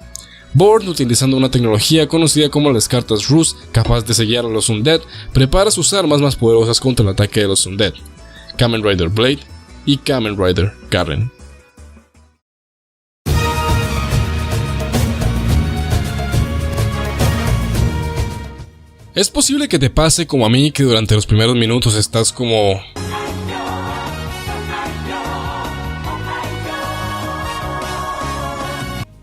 BORD, utilizando una tecnología conocida como las cartas Rus, capaz de sellar a los Undead, prepara sus armas más poderosas contra el ataque de los Undead, Kamen Rider Blade y Kamen Rider Garren. Es posible que te pase como a mí, que durante los primeros minutos estás como...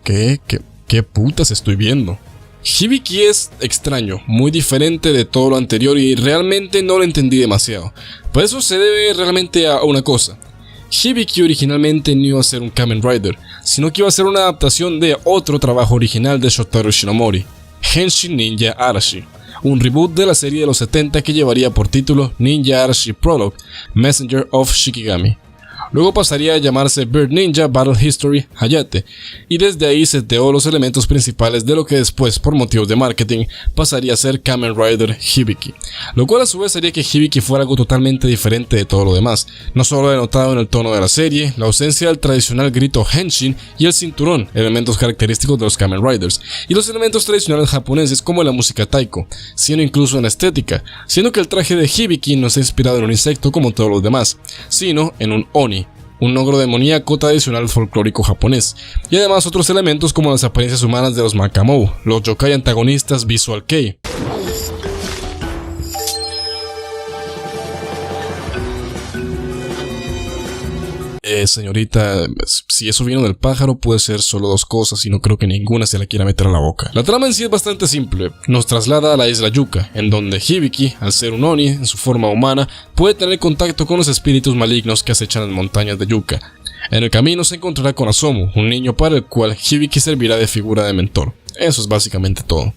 ¿Qué putas estoy viendo? Hibiki es extraño, muy diferente de todo lo anterior y realmente no lo entendí demasiado. Por eso se debe realmente a una cosa. Hibiki originalmente no iba a ser un Kamen Rider, sino que iba a ser una adaptación de otro trabajo original de Shotaro Shinomori, Henshin Ninja Arashi, un reboot de la serie de los 70 que llevaría por título Ninja Arashi Prologue, Messenger of Shikigami. Luego pasaría a llamarse Bird Ninja Battle History Hayate, y desde ahí seteó los elementos principales de lo que después, por motivos de marketing, pasaría a ser Kamen Rider Hibiki, lo cual a su vez haría que Hibiki fuera algo totalmente diferente de todo lo demás, no solo denotado en el tono de la serie, la ausencia del tradicional grito Henshin y el cinturón, elementos característicos de los Kamen Riders, y los elementos tradicionales japoneses como la música taiko, sino incluso en la estética, siendo que el traje de Hibiki no está inspirado en un insecto como todos los demás, sino en un Oni, un ogro demoníaco tradicional folclórico japonés, y además otros elementos como las apariencias humanas de los Makamou, los yokai antagonistas Visual Kei. Señorita, si eso vino del pájaro puede ser solo 2 cosas y no creo que ninguna se la quiera meter a la boca. La trama en sí es bastante simple, nos traslada a la isla Yuka, en donde Hibiki, al ser un Oni en su forma humana, puede tener contacto con los espíritus malignos que acechan las montañas de Yuka. En el camino se encontrará con Asomu, un niño para el cual Hibiki servirá de figura de mentor. Eso es básicamente todo.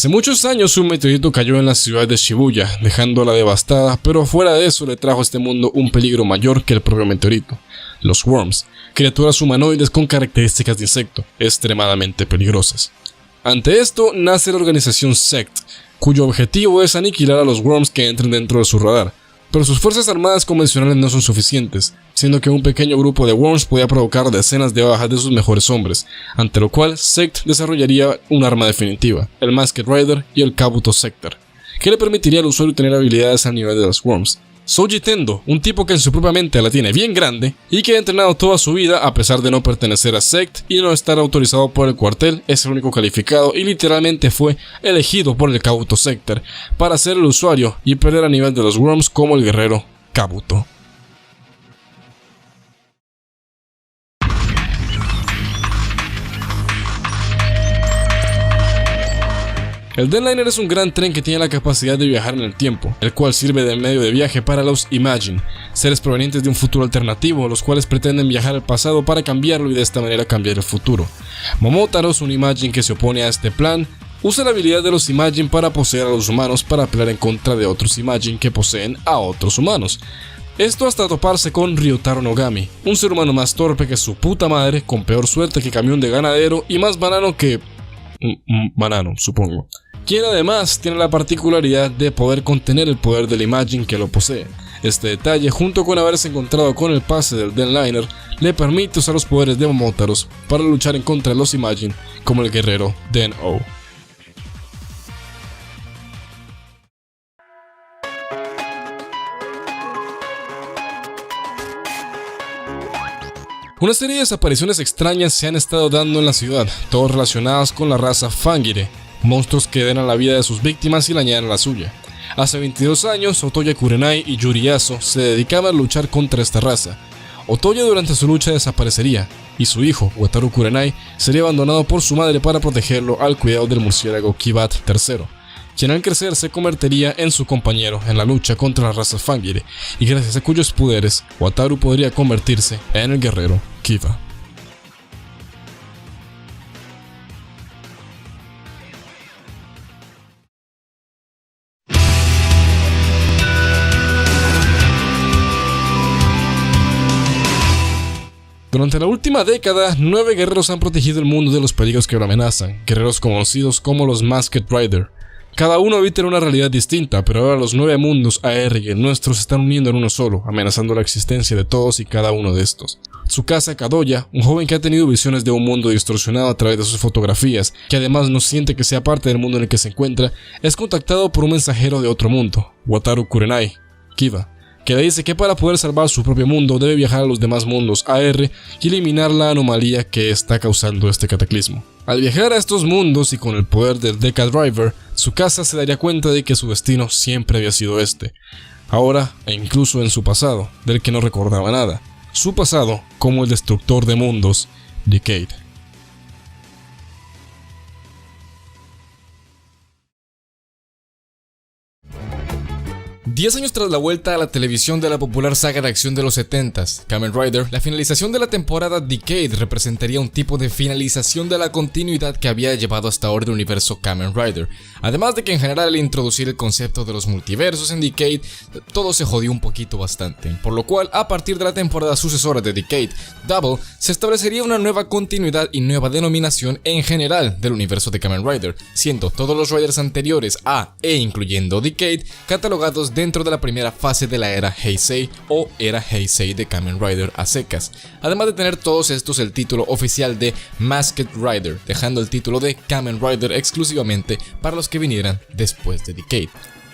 Hace muchos años un meteorito cayó en la ciudad de Shibuya, dejándola devastada, pero fuera de eso le trajo a este mundo un peligro mayor que el propio meteorito: los Worms, criaturas humanoides con características de insecto, extremadamente peligrosas. Ante esto nace la organización Sect, cuyo objetivo es aniquilar a los Worms que entren dentro de su radar, pero sus fuerzas armadas convencionales no son suficientes, siendo que un pequeño grupo de Worms podía provocar decenas de bajas de sus mejores hombres, ante lo cual Sect desarrollaría un arma definitiva, el Masked Rider y el Kabuto Sector, que le permitiría al usuario tener habilidades al nivel de los Worms. Souji Tendo, un tipo que en su propia mente la tiene bien grande y que ha entrenado toda su vida a pesar de no pertenecer a Sect y no estar autorizado por el cuartel, es el único calificado y literalmente fue elegido por el Kabuto Sector para ser el usuario y pelear a nivel de los Worms como el guerrero Kabuto. El Denliner es un gran tren que tiene la capacidad de viajar en el tiempo, el cual sirve de medio de viaje para los Imagine, seres provenientes de un futuro alternativo, los cuales pretenden viajar al pasado para cambiarlo y de esta manera cambiar el futuro. Momotaro es un Imagine que se opone a este plan, usa la habilidad de los Imagine para poseer a los humanos para pelear en contra de otros Imagine que poseen a otros humanos. Esto hasta toparse con Ryotaro Nogami, un ser humano más torpe que su puta madre, con peor suerte que camión de ganadero y más banano que... banano, supongo. Quien además tiene la particularidad de poder contener el poder del Imagine que lo posee. Este detalle, junto con haberse encontrado con el pase del Denliner, le permite usar los poderes de Momotaros para luchar en contra de los Imagine como el guerrero Den-O. Una serie de desapariciones extrañas se han estado dando en la ciudad, todas relacionadas con la raza Fangire, monstruos que drenan la vida de sus víctimas y la añaden a la suya. Hace 22 años, Otoya Kurenai y Yuri Aso se dedicaban a luchar contra esta raza. Otoya durante su lucha desaparecería, y su hijo, Wataru Kurenai, sería abandonado por su madre para protegerlo al cuidado del murciélago Kibat III, quien al crecer se convertiría en su compañero en la lucha contra la raza Fangire, y gracias a cuyos poderes, Wataru podría convertirse en el guerrero Kiba. Durante la última década, 9 guerreros han protegido el mundo de los peligros que lo amenazan, guerreros conocidos como los Masked Rider. Cada uno habita en una realidad distinta, pero ahora los 9 mundos AR y el nuestro se están uniendo en uno solo, amenazando la existencia de todos y cada uno de estos. Tsukasa Kadoya, un joven que ha tenido visiones de un mundo distorsionado a través de sus fotografías, que además no siente que sea parte del mundo en el que se encuentra, es contactado por un mensajero de otro mundo, Wataru Kurenai, Kiba, que le dice que para poder salvar su propio mundo debe viajar a los demás mundos AR y eliminar la anomalía que está causando este cataclismo. Al viajar a estos mundos y con el poder del Deca Driver, Tsukasa se daría cuenta de que su destino siempre había sido este, ahora e incluso en su pasado, del que no recordaba nada, su pasado como el destructor de mundos, Decade. 10 años tras la vuelta a la televisión de la popular saga de acción de los 70s, Kamen Rider, la finalización de la temporada Decade representaría un tipo de finalización de la continuidad que había llevado hasta ahora el universo Kamen Rider. Además de que en general al introducir el concepto de los multiversos en Decade, todo se jodió un poquito bastante, por lo cual a partir de la temporada sucesora de Decade, Double, se establecería una nueva continuidad y nueva denominación en general del universo de Kamen Rider, siendo todos los Riders anteriores a e incluyendo Decade catalogados dentro de la primera fase de la era Heisei o era Heisei de Kamen Rider a secas, además de tener todos estos el título oficial de Masked Rider, dejando el título de Kamen Rider exclusivamente para los que vinieran después de Decade.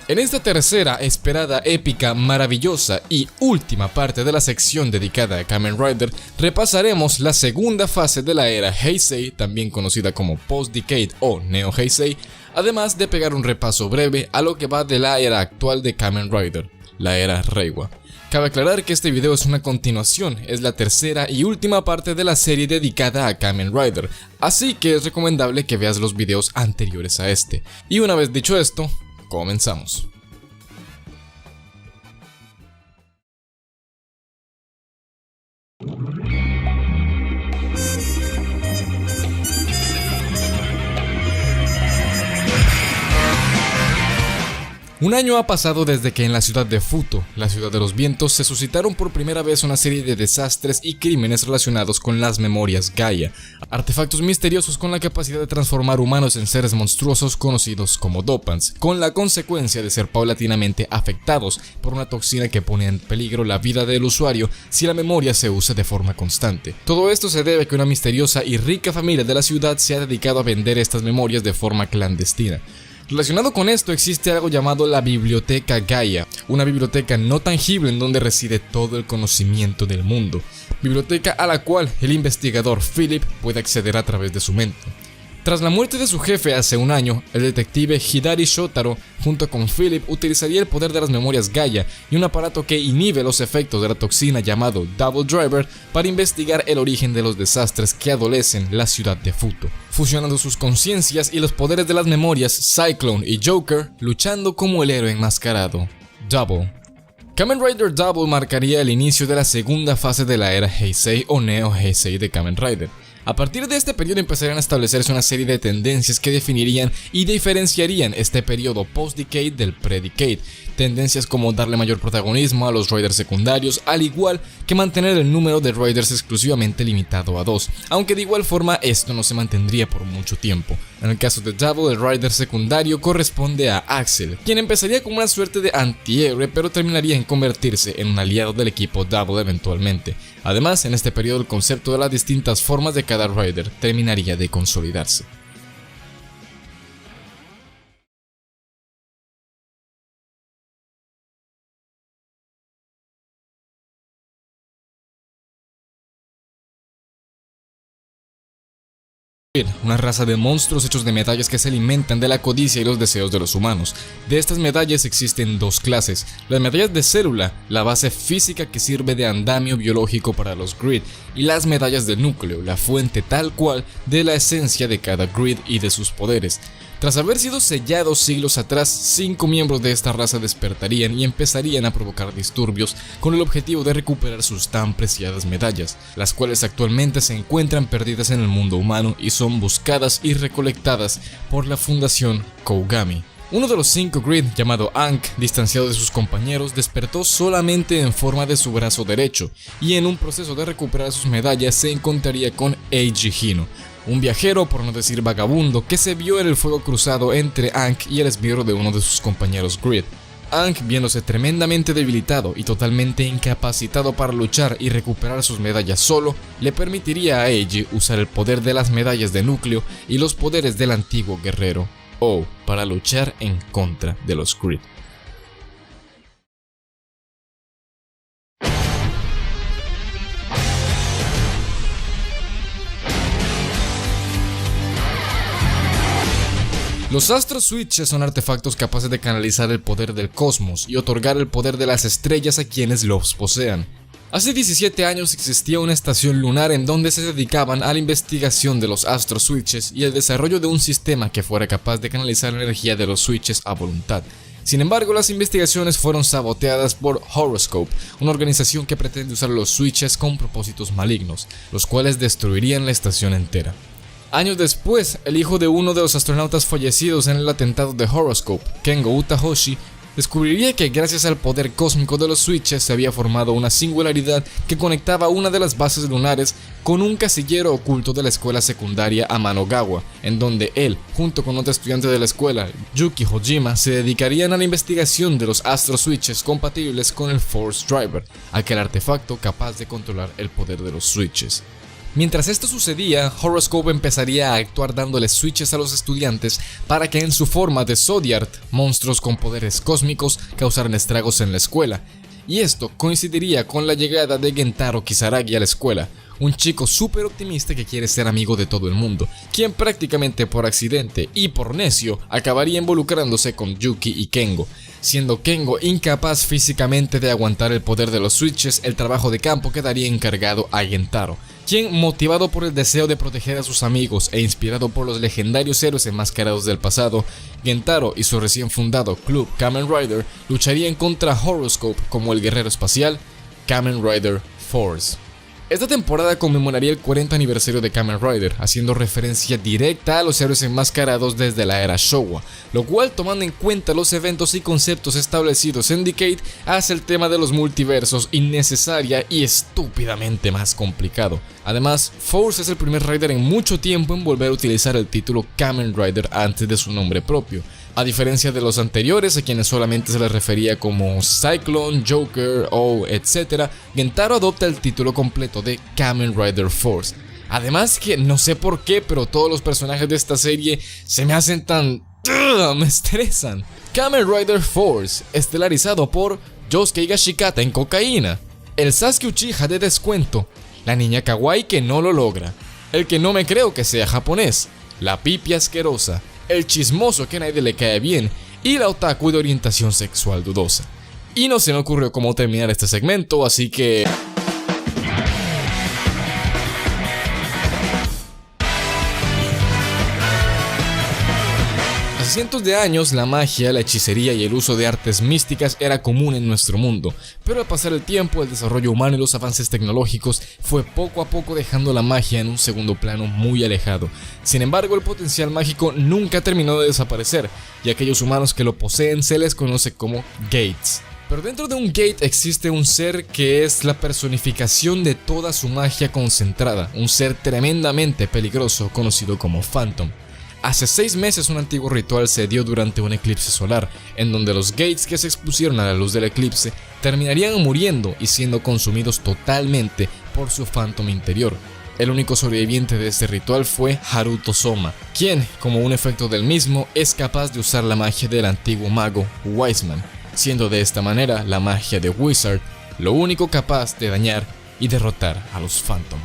En esta tercera, esperada, épica, maravillosa y última parte de la sección dedicada a Kamen Rider, repasaremos la segunda fase de la era Heisei, también conocida como Post-Decade o Neo Heisei, además de pegar un repaso breve a lo que va de la era actual de Kamen Rider, la era Reiwa. Cabe aclarar que este video es una continuación, es la tercera y última parte de la serie dedicada a Kamen Rider, así que es recomendable que veas los videos anteriores a este. Y una vez dicho esto, comenzamos. Un año ha pasado desde que en la ciudad de Futo, la ciudad de los vientos, se suscitaron por primera vez una serie de desastres y crímenes relacionados con las memorias Gaia, artefactos misteriosos con la capacidad de transformar humanos en seres monstruosos conocidos como Dopants, con la consecuencia de ser paulatinamente afectados por una toxina que pone en peligro la vida del usuario si la memoria se usa de forma constante. Todo esto se debe a que una misteriosa y rica familia de la ciudad se ha dedicado a vender estas memorias de forma clandestina. Relacionado con esto existe algo llamado la Biblioteca Gaia, una biblioteca no tangible en donde reside todo el conocimiento del mundo, biblioteca a la cual el investigador Philip puede acceder a través de su mente. Tras la muerte de su jefe hace un año, el detective Hidari Shotaro, junto con Philip, utilizaría el poder de las memorias Gaia y un aparato que inhibe los efectos de la toxina llamado Double Driver para investigar el origen de los desastres que adolecen la ciudad de Futo, fusionando sus conciencias y los poderes de las memorias Cyclone y Joker, luchando como el héroe enmascarado, Double. Kamen Rider Double marcaría el inicio de la segunda fase de la era Heisei o Neo Heisei de Kamen Rider. A partir de este periodo empezarían a establecerse una serie de tendencias que definirían y diferenciarían este periodo post-Decade del pre-Decade. Tendencias como darle mayor protagonismo a los Riders secundarios, al igual que mantener el número de Riders exclusivamente limitado a 2, aunque de igual forma esto no se mantendría por mucho tiempo. En el caso de Double, el Rider secundario corresponde a Axel, quien empezaría como una suerte de antihéroe, pero terminaría en convertirse en un aliado del equipo Double eventualmente. Además, en este periodo el concepto de las distintas formas de cada Rider terminaría de consolidarse. Una raza de monstruos hechos de medallas que se alimentan de la codicia y los deseos de los humanos. De estas medallas existen dos clases: las medallas de célula, la base física que sirve de andamio biológico para los grid, y las medallas de núcleo, la fuente tal cual de la esencia de cada grid y de sus poderes. Tras haber sido sellados siglos atrás, 5 miembros de esta raza despertarían y empezarían a provocar disturbios con el objetivo de recuperar sus tan preciadas medallas, las cuales actualmente se encuentran perdidas en el mundo humano y son buscadas y recolectadas por la Fundación Kougami. Uno de los 5 grid, llamado Ankh, distanciado de sus compañeros, despertó solamente en forma de su brazo derecho, y en un proceso de recuperar sus medallas se encontraría con Eiji Hino, un viajero, por no decir vagabundo, que se vio en el fuego cruzado entre Ankh y el esbirro de uno de sus compañeros grid. Ankh, viéndose tremendamente debilitado y totalmente incapacitado para luchar y recuperar sus medallas solo, le permitiría a Eiji usar el poder de las medallas de núcleo y los poderes del antiguo guerrero O para luchar en contra de los grid. Los Astro Switches son artefactos capaces de canalizar el poder del cosmos y otorgar el poder de las estrellas a quienes los posean. Hace 17 años existía una estación lunar en donde se dedicaban a la investigación de los Astro Switches y el desarrollo de un sistema que fuera capaz de canalizar la energía de los switches a voluntad. Sin embargo, las investigaciones fueron saboteadas por Horoscope, una organización que pretende usar los switches con propósitos malignos, los cuales destruirían la estación entera. Años después, el hijo de uno de los astronautas fallecidos en el atentado de Horoscope, Kengo Utahoshi, descubriría que gracias al poder cósmico de los switches se había formado una singularidad que conectaba una de las bases lunares con un casillero oculto de la escuela secundaria Amanagawa, en donde él, junto con otro estudiante de la escuela, Yuki Hojima, se dedicarían a la investigación de los Astro Switches compatibles con el Force Driver, aquel artefacto capaz de controlar el poder de los switches. Mientras esto sucedía, Horoscope empezaría a actuar dándole switches a los estudiantes para que en su forma de Zodiart, monstruos con poderes cósmicos, causaran estragos en la escuela. Y esto coincidiría con la llegada de Gentaro Kisaragi a la escuela, un chico súper optimista que quiere ser amigo de todo el mundo, quien prácticamente por accidente y por necio acabaría involucrándose con Yuki y Kengo. Siendo Kengo incapaz físicamente de aguantar el poder de los switches, el trabajo de campo quedaría encargado a Gentaro, quien, motivado por el deseo de proteger a sus amigos e inspirado por los legendarios héroes enmascarados del pasado, Gentaro y su recién fundado club Kamen Rider lucharían contra Horoscope como el guerrero espacial Kamen Rider Force. Esta temporada conmemoraría el 40 aniversario de Kamen Rider, haciendo referencia directa a los héroes enmascarados desde la era Showa, lo cual, tomando en cuenta los eventos y conceptos establecidos en Decade, hace el tema de los multiversos innecesaria y estúpidamente más complicado. Además, Force es el primer Rider en mucho tiempo en volver a utilizar el título Kamen Rider antes de su nombre propio. A diferencia de los anteriores, a quienes solamente se les refería como Cyclone, Joker o etc., Gentaro adopta el título completo de Kamen Rider Force. Además que no sé por qué, pero todos los personajes de esta serie se me hacen tan... me estresan. Kamen Rider Force, estelarizado por Yosuke Higashikata en cocaína, el Sasuke Uchiha de descuento, la niña kawaii que no lo logra, el que no me creo que sea japonés, la pipi asquerosa, el chismoso que a nadie le cae bien y la otaku de orientación sexual dudosa. Y no se me ocurrió cómo terminar este segmento, así que... Hace cientos de años la magia, la hechicería y el uso de artes místicas era común en nuestro mundo, pero al pasar el tiempo, el desarrollo humano y los avances tecnológicos fue poco a poco dejando la magia en un segundo plano muy alejado. Sin embargo, el potencial mágico nunca terminó de desaparecer, y a aquellos humanos que lo poseen se les conoce como Gates. Pero dentro de un Gate existe un ser que es la personificación de toda su magia concentrada, un ser tremendamente peligroso conocido como Phantom. Hace 6 meses un antiguo ritual se dio durante un eclipse solar, en donde los Gates que se expusieron a la luz del eclipse terminarían muriendo y siendo consumidos totalmente por su Phantom interior. El único sobreviviente de este ritual fue Haruto Soma, quien, como un efecto del mismo, es capaz de usar la magia del antiguo mago Wiseman, siendo de esta manera la magia de Wizard lo único capaz de dañar y derrotar a los Phantom.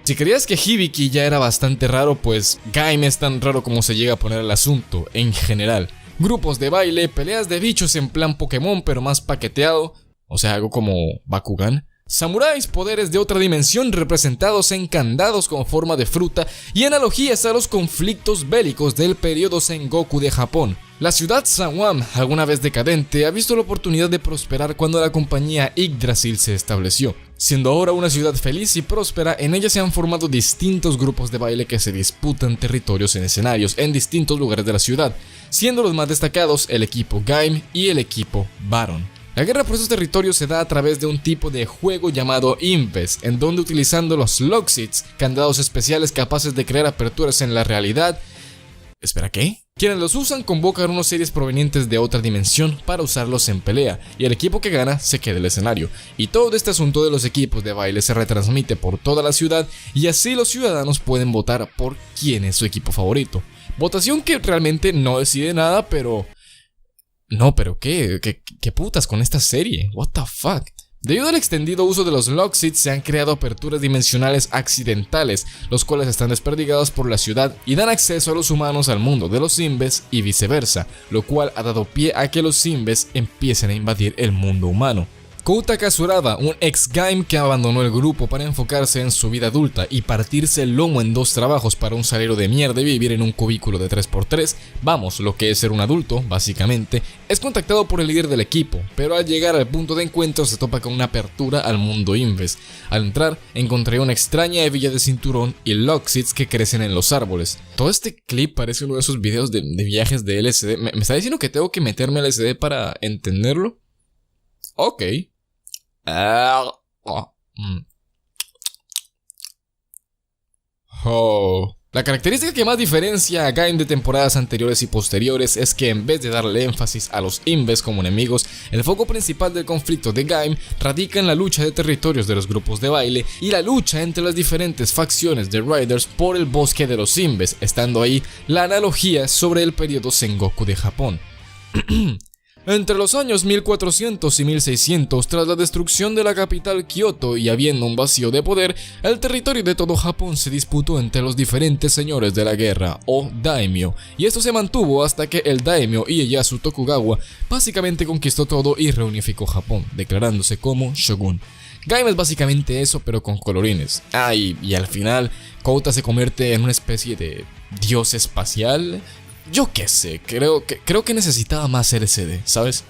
Si creías que Hibiki ya era bastante raro, pues Gaim es tan raro como se llega a poner el asunto, en general. Grupos de baile, peleas de bichos en plan Pokémon pero más paqueteado, o sea, algo como Bakugan. Samuráis, poderes de otra dimensión representados en candados con forma de fruta y analogías a los conflictos bélicos del periodo Sengoku de Japón. La ciudad Sanwam, alguna vez decadente, ha visto la oportunidad de prosperar cuando la compañía Yggdrasil se estableció. Siendo ahora una ciudad feliz y próspera, en ella se han formado distintos grupos de baile que se disputan territorios en escenarios en distintos lugares de la ciudad, siendo los más destacados el equipo Gaim y el equipo Baron. La guerra por esos territorios se da a través de un tipo de juego llamado Inves, en donde utilizando los Locksits, candados especiales capaces de crear aperturas en la realidad... ¿Espera qué? Quienes los usan convocan unos seres provenientes de otra dimensión para usarlos en pelea, y el equipo que gana se queda en el escenario. Y todo este asunto de los equipos de baile se retransmite por toda la ciudad, y así los ciudadanos pueden votar por quién es su equipo favorito. Votación que realmente no decide nada, pero... No, pero ¿qué putas con esta serie? What the fuck? Debido al extendido uso de los Locksits se han creado aperturas dimensionales accidentales, los cuales están desperdigados por la ciudad y dan acceso a los humanos al mundo de los Inves y viceversa, lo cual ha dado pie a que los Inves empiecen a invadir el mundo humano. Kouta Kasurada, un ex Gaim que abandonó el grupo para enfocarse en su vida adulta y partirse el lomo en 2 trabajos para un salario de mierda y vivir en un cubículo de 3x3, vamos, lo que es ser un adulto, básicamente, es contactado por el líder del equipo, pero al llegar al punto de encuentro se topa con una apertura al mundo Inves. Al entrar, encontré una extraña hebilla de cinturón y Locksits que crecen en los árboles. Todo este clip parece uno de esos videos de viajes de LSD. ¿Me está diciendo que tengo que meterme al LSD para entenderlo? Ok. La característica que más diferencia a Gaim de temporadas anteriores y posteriores es que en vez de darle énfasis a los Inves como enemigos, el foco principal del conflicto de Gaim radica en la lucha de territorios de los grupos de baile y la lucha entre las diferentes facciones de Riders por el bosque de los Inves, estando ahí la analogía sobre el periodo Sengoku de Japón. Entre los años 1400 y 1600, tras la destrucción de la capital Kioto y habiendo un vacío de poder, el territorio de todo Japón se disputó entre los diferentes señores de la guerra, o daimyo, y esto se mantuvo hasta que el daimyo Ieyasu Tokugawa básicamente conquistó todo y reunificó Japón, declarándose como shogun. Gaim es básicamente eso, pero con colorines. Y al final, Kouta se convierte en una especie de dios espacial. Yo qué sé, creo que necesitaba más LCD, ¿sabes?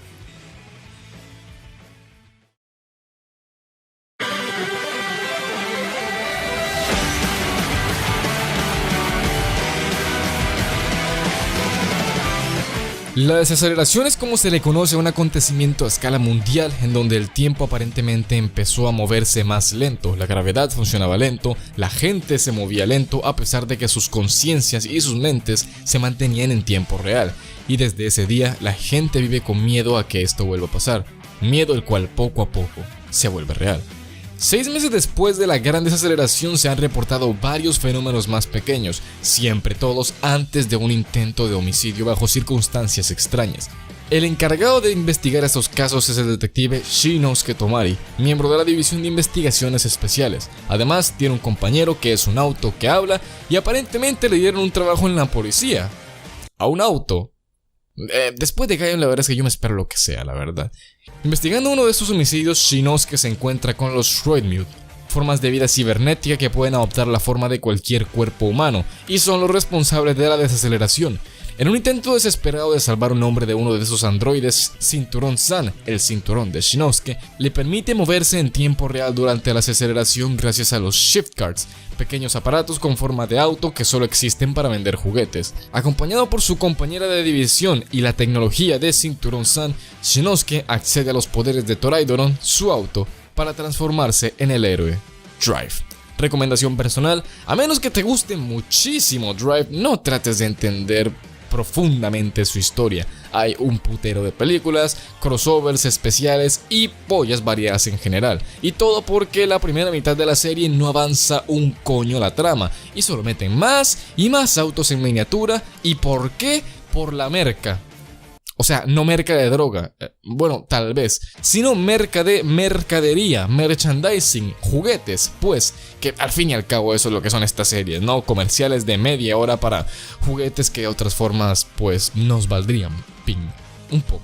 La desaceleración es como se le conoce a un acontecimiento a escala mundial en donde el tiempo aparentemente empezó a moverse más lento, la gravedad funcionaba lento, la gente se movía lento a pesar de que sus conciencias y sus mentes se mantenían en tiempo real, y desde ese día la gente vive con miedo a que esto vuelva a pasar, miedo el cual poco a poco se vuelve real. 6 meses después de la gran desaceleración se han reportado varios fenómenos más pequeños, siempre todos antes de un intento de homicidio bajo circunstancias extrañas. El encargado de investigar estos casos es el detective Shinosuke Tomari, miembro de la División de Investigaciones Especiales. Además, tiene un compañero que es un auto que habla y aparentemente le dieron un trabajo en la policía. A un auto. Después de Gaim, la verdad es que yo me espero lo que sea, la verdad. Investigando uno de estos homicidios, Shinosuke se encuentra con los Shroudmute, formas de vida cibernética que pueden adoptar la forma de cualquier cuerpo humano, y son los responsables de la desaceleración. En un intento desesperado de salvar un hombre de uno de esos androides, Cinturón-san, el cinturón de Shinosuke, le permite moverse en tiempo real durante la desaceleración gracias a los Shift Cards, pequeños aparatos con forma de auto que solo existen para vender juguetes. Acompañado por su compañera de división y la tecnología de Cinturón-san, Shinosuke accede a los poderes de Toraidoron, su auto, para transformarse en el héroe Drive. Recomendación personal: a menos que te guste muchísimo Drive, no trates de entender profundamente su historia. Hay un putero de películas, crossovers especiales y pollas variadas en general. Y todo porque la primera mitad de la serie no avanza un coño la trama y solo meten más y más autos en miniatura. ¿Y por qué? Por la merca. O sea, no merca de droga, bueno, tal vez, sino merca de mercadería, merchandising, juguetes, pues, que al fin y al cabo eso es lo que son estas series, ¿no? Comerciales de media hora para juguetes que de otras formas, pues, nos valdrían, un poco.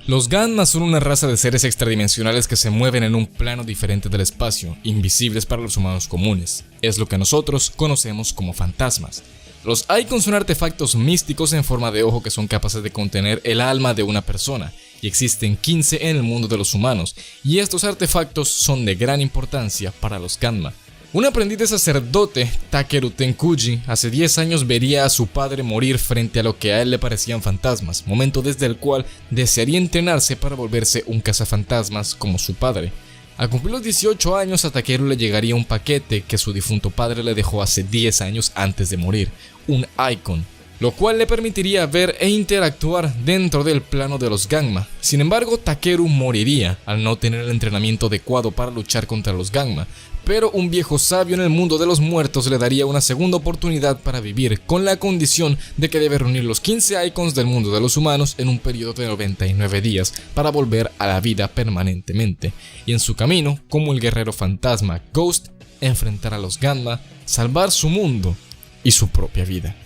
Los Ganma son una raza de seres extradimensionales que se mueven en un plano diferente del espacio, invisibles para los humanos comunes. Es lo que nosotros conocemos como fantasmas. Los Icons son artefactos místicos en forma de ojo que son capaces de contener el alma de una persona, y existen 15 en el mundo de los humanos, y estos artefactos son de gran importancia para los Ganma. Un aprendiz de sacerdote, Takeru Tenkuji, hace 10 años vería a su padre morir frente a lo que a él le parecían fantasmas, momento desde el cual desearía entrenarse para volverse un cazafantasmas como su padre. Al cumplir los 18 años, a Takeru le llegaría un paquete que su difunto padre le dejó hace 10 años antes de morir, un Icon, lo cual le permitiría ver e interactuar dentro del plano de los Ganma. Sin embargo, Takeru moriría al no tener el entrenamiento adecuado para luchar contra los Ganma, pero un viejo sabio en el mundo de los muertos le daría una segunda oportunidad para vivir, con la condición de que debe reunir los 15 Icons del mundo de los humanos en un periodo de 99 días para volver a la vida permanentemente, y en su camino, como el guerrero fantasma Ghost, enfrentar a los Ganma, salvar su mundo y su propia vida.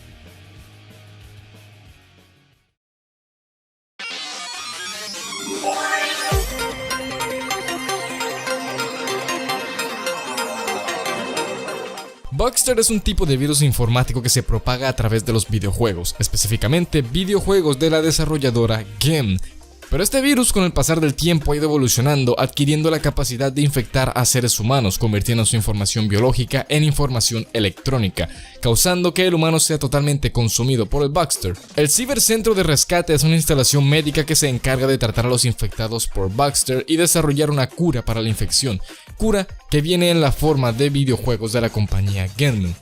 Bugster es un tipo de virus informático que se propaga a través de los videojuegos, específicamente videojuegos de la desarrolladora Game. Pero este virus con el pasar del tiempo ha ido evolucionando, adquiriendo la capacidad de infectar a seres humanos, convirtiendo su información biológica en información electrónica, causando que el humano sea totalmente consumido por el Bugster. El Cibercentro de Rescate es una instalación médica que se encarga de tratar a los infectados por Bugster y desarrollar una cura para la infección, cura que viene en la forma de videojuegos de la compañía Genmu.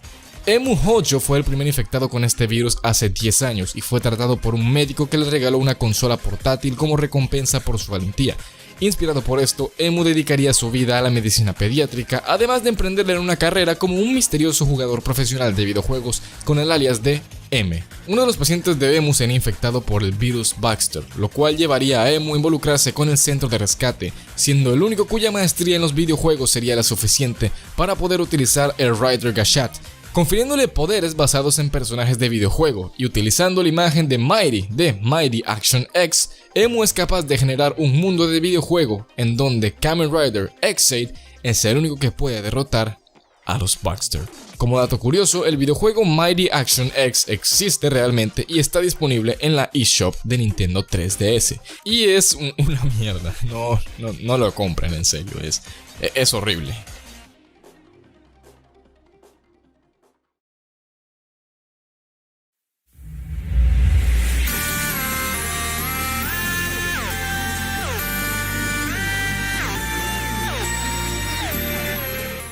Emu Hojo fue el primer infectado con este virus hace 10 años y fue tratado por un médico que le regaló una consola portátil como recompensa por su valentía. Inspirado por esto, Emu dedicaría su vida a la medicina pediátrica, además de emprender en una carrera como un misterioso jugador profesional de videojuegos con el alias de M. Uno de los pacientes de Emu sería infectado por el virus Baxter, lo cual llevaría a Emu a involucrarse con el centro de rescate, siendo el único cuya maestría en los videojuegos sería la suficiente para poder utilizar el Rider Gachat, confiriéndole poderes basados en personajes de videojuego, y utilizando la imagen de Mighty Action X, Emu es capaz de generar un mundo de videojuego en donde Kamen Rider Ex-Aid es el único que puede derrotar a los Baxter. Como dato curioso, el videojuego Mighty Action X existe realmente y está disponible en la eShop de Nintendo 3DS. Y es una mierda, no lo compren, en serio, es horrible.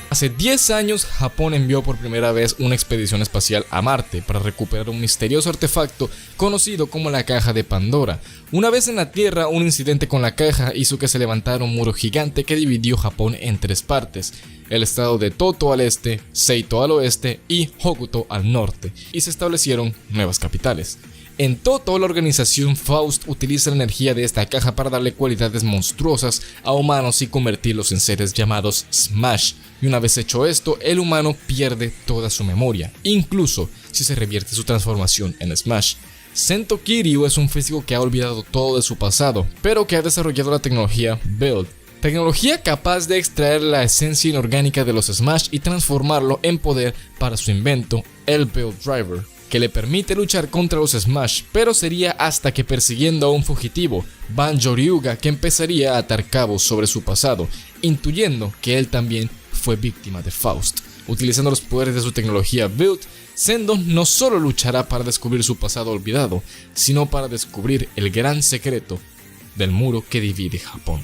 Hace 10 años, Japón envió por primera vez una expedición espacial a Marte para recuperar un misterioso artefacto conocido como la Caja de Pandora. Una vez en la Tierra, un incidente con la caja hizo que se levantara un muro gigante que dividió Japón en 3 partes: el estado de Toto al este, Seito al oeste y Hokuto al norte, y se establecieron nuevas capitales. En Toto, la organización Faust utiliza la energía de esta caja para darle cualidades monstruosas a humanos y convertirlos en seres llamados Smash, y una vez hecho esto, el humano pierde toda su memoria, incluso si se revierte su transformación en Smash. Sento Kiryu es un físico que ha olvidado todo de su pasado, pero que ha desarrollado la tecnología Build, tecnología capaz de extraer la esencia inorgánica de los Smash y transformarlo en poder para su invento, el Build Driver, que le permite luchar contra los Smash, pero sería hasta que, persiguiendo a un fugitivo, Banjo Ryuga, que empezaría a atar cabos sobre su pasado, intuyendo que él también fue víctima de Faust. Utilizando los poderes de su tecnología Build, Sendo no solo luchará para descubrir su pasado olvidado, sino para descubrir el gran secreto del muro que divide Japón.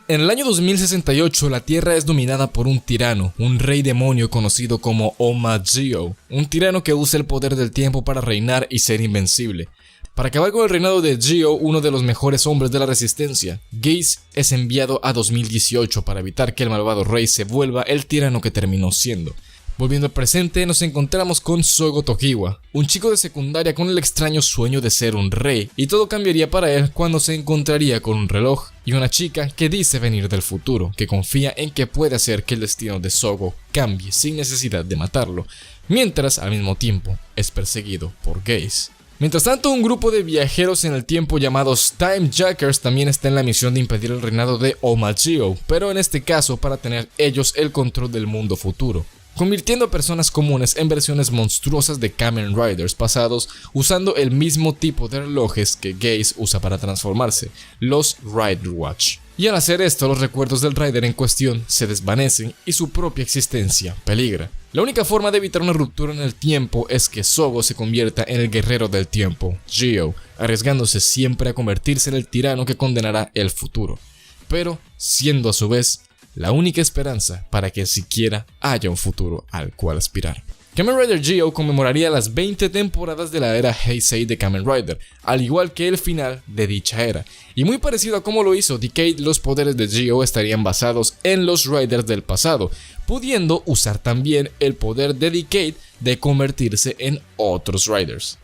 En el año 2068, la Tierra es dominada por un tirano, un rey demonio conocido como Oma-Gyo, un tirano que usa el poder del tiempo para reinar y ser invencible. Para acabar con el reinado de Gyo, uno de los mejores hombres de la resistencia, Geis, es enviado a 2018 para evitar que el malvado rey se vuelva el tirano que terminó siendo. Volviendo al presente, nos encontramos con Sogo Tokiwa, un chico de secundaria con el extraño sueño de ser un rey, y todo cambiaría para él cuando se encontraría con un reloj y una chica que dice venir del futuro, que confía en que puede hacer que el destino de Sogo cambie sin necesidad de matarlo, mientras al mismo tiempo es perseguido por Geis. Mientras tanto, un grupo de viajeros en el tiempo llamados Time Jackers también está en la misión de impedir el reinado de Oma-Gyo, pero en este caso para tener ellos el control del mundo futuro, convirtiendo a personas comunes en versiones monstruosas de Kamen Riders pasados, usando el mismo tipo de relojes que Geis usa para transformarse, los Rider Watch. Y al hacer esto, los recuerdos del Rider en cuestión se desvanecen y su propia existencia peligra. La única forma de evitar una ruptura en el tiempo es que Sogo se convierta en el guerrero del tiempo, Gyo, arriesgándose siempre a convertirse en el tirano que condenará el futuro, pero siendo a su vez la única esperanza para que siquiera haya un futuro al cual aspirar. Kamen Rider Gyo conmemoraría las 20 temporadas de la era Heisei de Kamen Rider, al igual que el final de dicha era, y muy parecido a como lo hizo Decade, los poderes de Gyo estarían basados en los Riders del pasado, pudiendo usar también el poder de Decade de convertirse en otros Riders.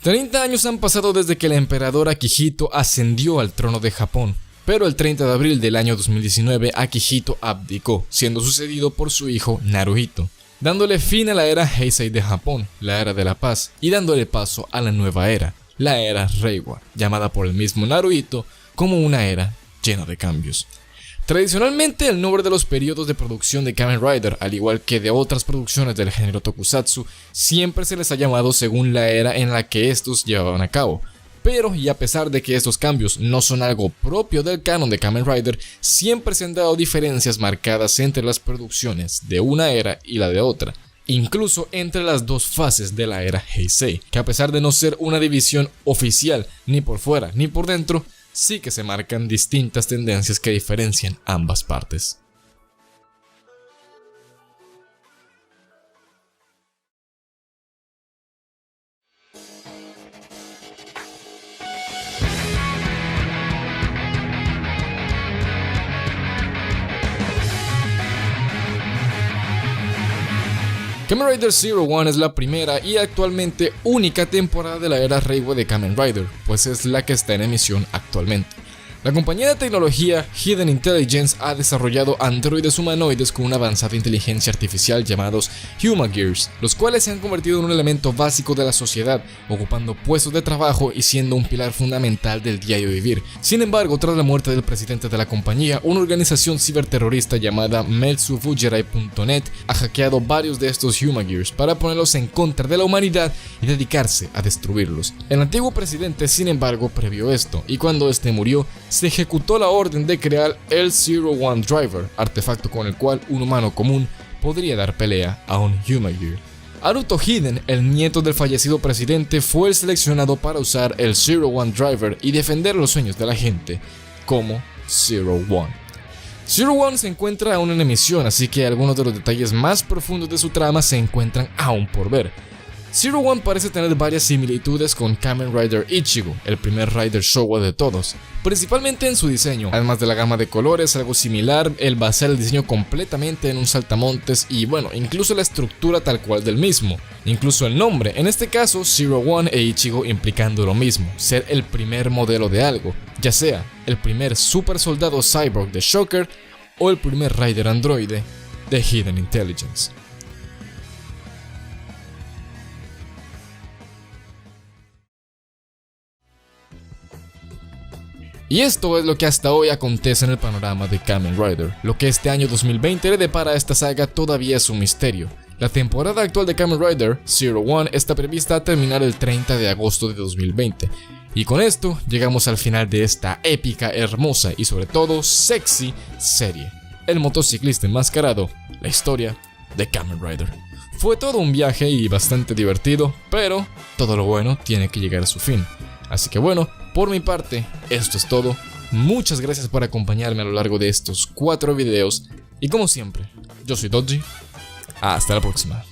30 años han pasado desde que el emperador Akihito ascendió al trono de Japón, pero el 30 de abril del año 2019 Akihito abdicó, siendo sucedido por su hijo Naruhito, dándole fin a la era Heisei de Japón, la era de la paz, y dándole paso a la nueva era, la era Reiwa, llamada por el mismo Naruhito como una era llena de cambios. Tradicionalmente, el nombre de los periodos de producción de Kamen Rider, al igual que de otras producciones del género tokusatsu, siempre se les ha llamado según la era en la que estos llevaban a cabo. Pero, y a pesar de que estos cambios no son algo propio del canon de Kamen Rider, siempre se han dado diferencias marcadas entre las producciones de una era y la de otra, incluso entre las dos fases de la era Heisei, que a pesar de no ser una división oficial ni por fuera ni por dentro, sí que se marcan distintas tendencias que diferencian ambas partes. Kamen Rider Zero One es la primera y actualmente única temporada de la era Reiwa de Kamen Rider, pues es la que está en emisión actualmente. La compañía de tecnología Hidden Intelligence ha desarrollado androides humanoides con una avanzada inteligencia artificial llamados Humagears, los cuales se han convertido en un elemento básico de la sociedad, ocupando puestos de trabajo y siendo un pilar fundamental del diario vivir. Sin embargo, tras la muerte del presidente de la compañía, una organización ciberterrorista llamada Meltsufujirai.net ha hackeado varios de estos Humagears para ponerlos en contra de la humanidad y dedicarse a destruirlos. El antiguo presidente, sin embargo, previó esto, y cuando este murió, se ejecutó la orden de crear el Zero One Driver, artefacto con el cual un humano común podría dar pelea a un Humagear. Haruto Hiden, el nieto del fallecido presidente, fue el seleccionado para usar el Zero One Driver y defender los sueños de la gente, como Zero One. Zero One se encuentra aún en emisión, así que algunos de los detalles más profundos de su trama se encuentran aún por ver. Zero One parece tener varias similitudes con Kamen Rider Ichigo, el primer Rider Showa de todos, principalmente en su diseño. Además de la gama de colores, algo similar, él basa el diseño completamente en un saltamontes y bueno, incluso la estructura tal cual del mismo. Incluso el nombre, en este caso Zero One e Ichigo implicando lo mismo, ser el primer modelo de algo, ya sea el primer super soldado cyborg de Shocker o el primer Rider androide de Hidden Intelligence. Y esto es lo que hasta hoy acontece en el panorama de Kamen Rider. Lo que este año 2020 le depara a esta saga todavía es un misterio. La temporada actual de Kamen Rider Zero One está prevista a terminar el 30 de agosto de 2020. Y con esto llegamos al final de esta épica, hermosa y sobre todo sexy serie. El motociclista enmascarado, la historia de Kamen Rider. Fue todo un viaje y bastante divertido, pero todo lo bueno tiene que llegar a su fin. Así que bueno, por mi parte, esto es todo. Muchas gracias por acompañarme a lo largo de estos 4 videos. Y como siempre, yo soy Dodgy. Hasta la próxima.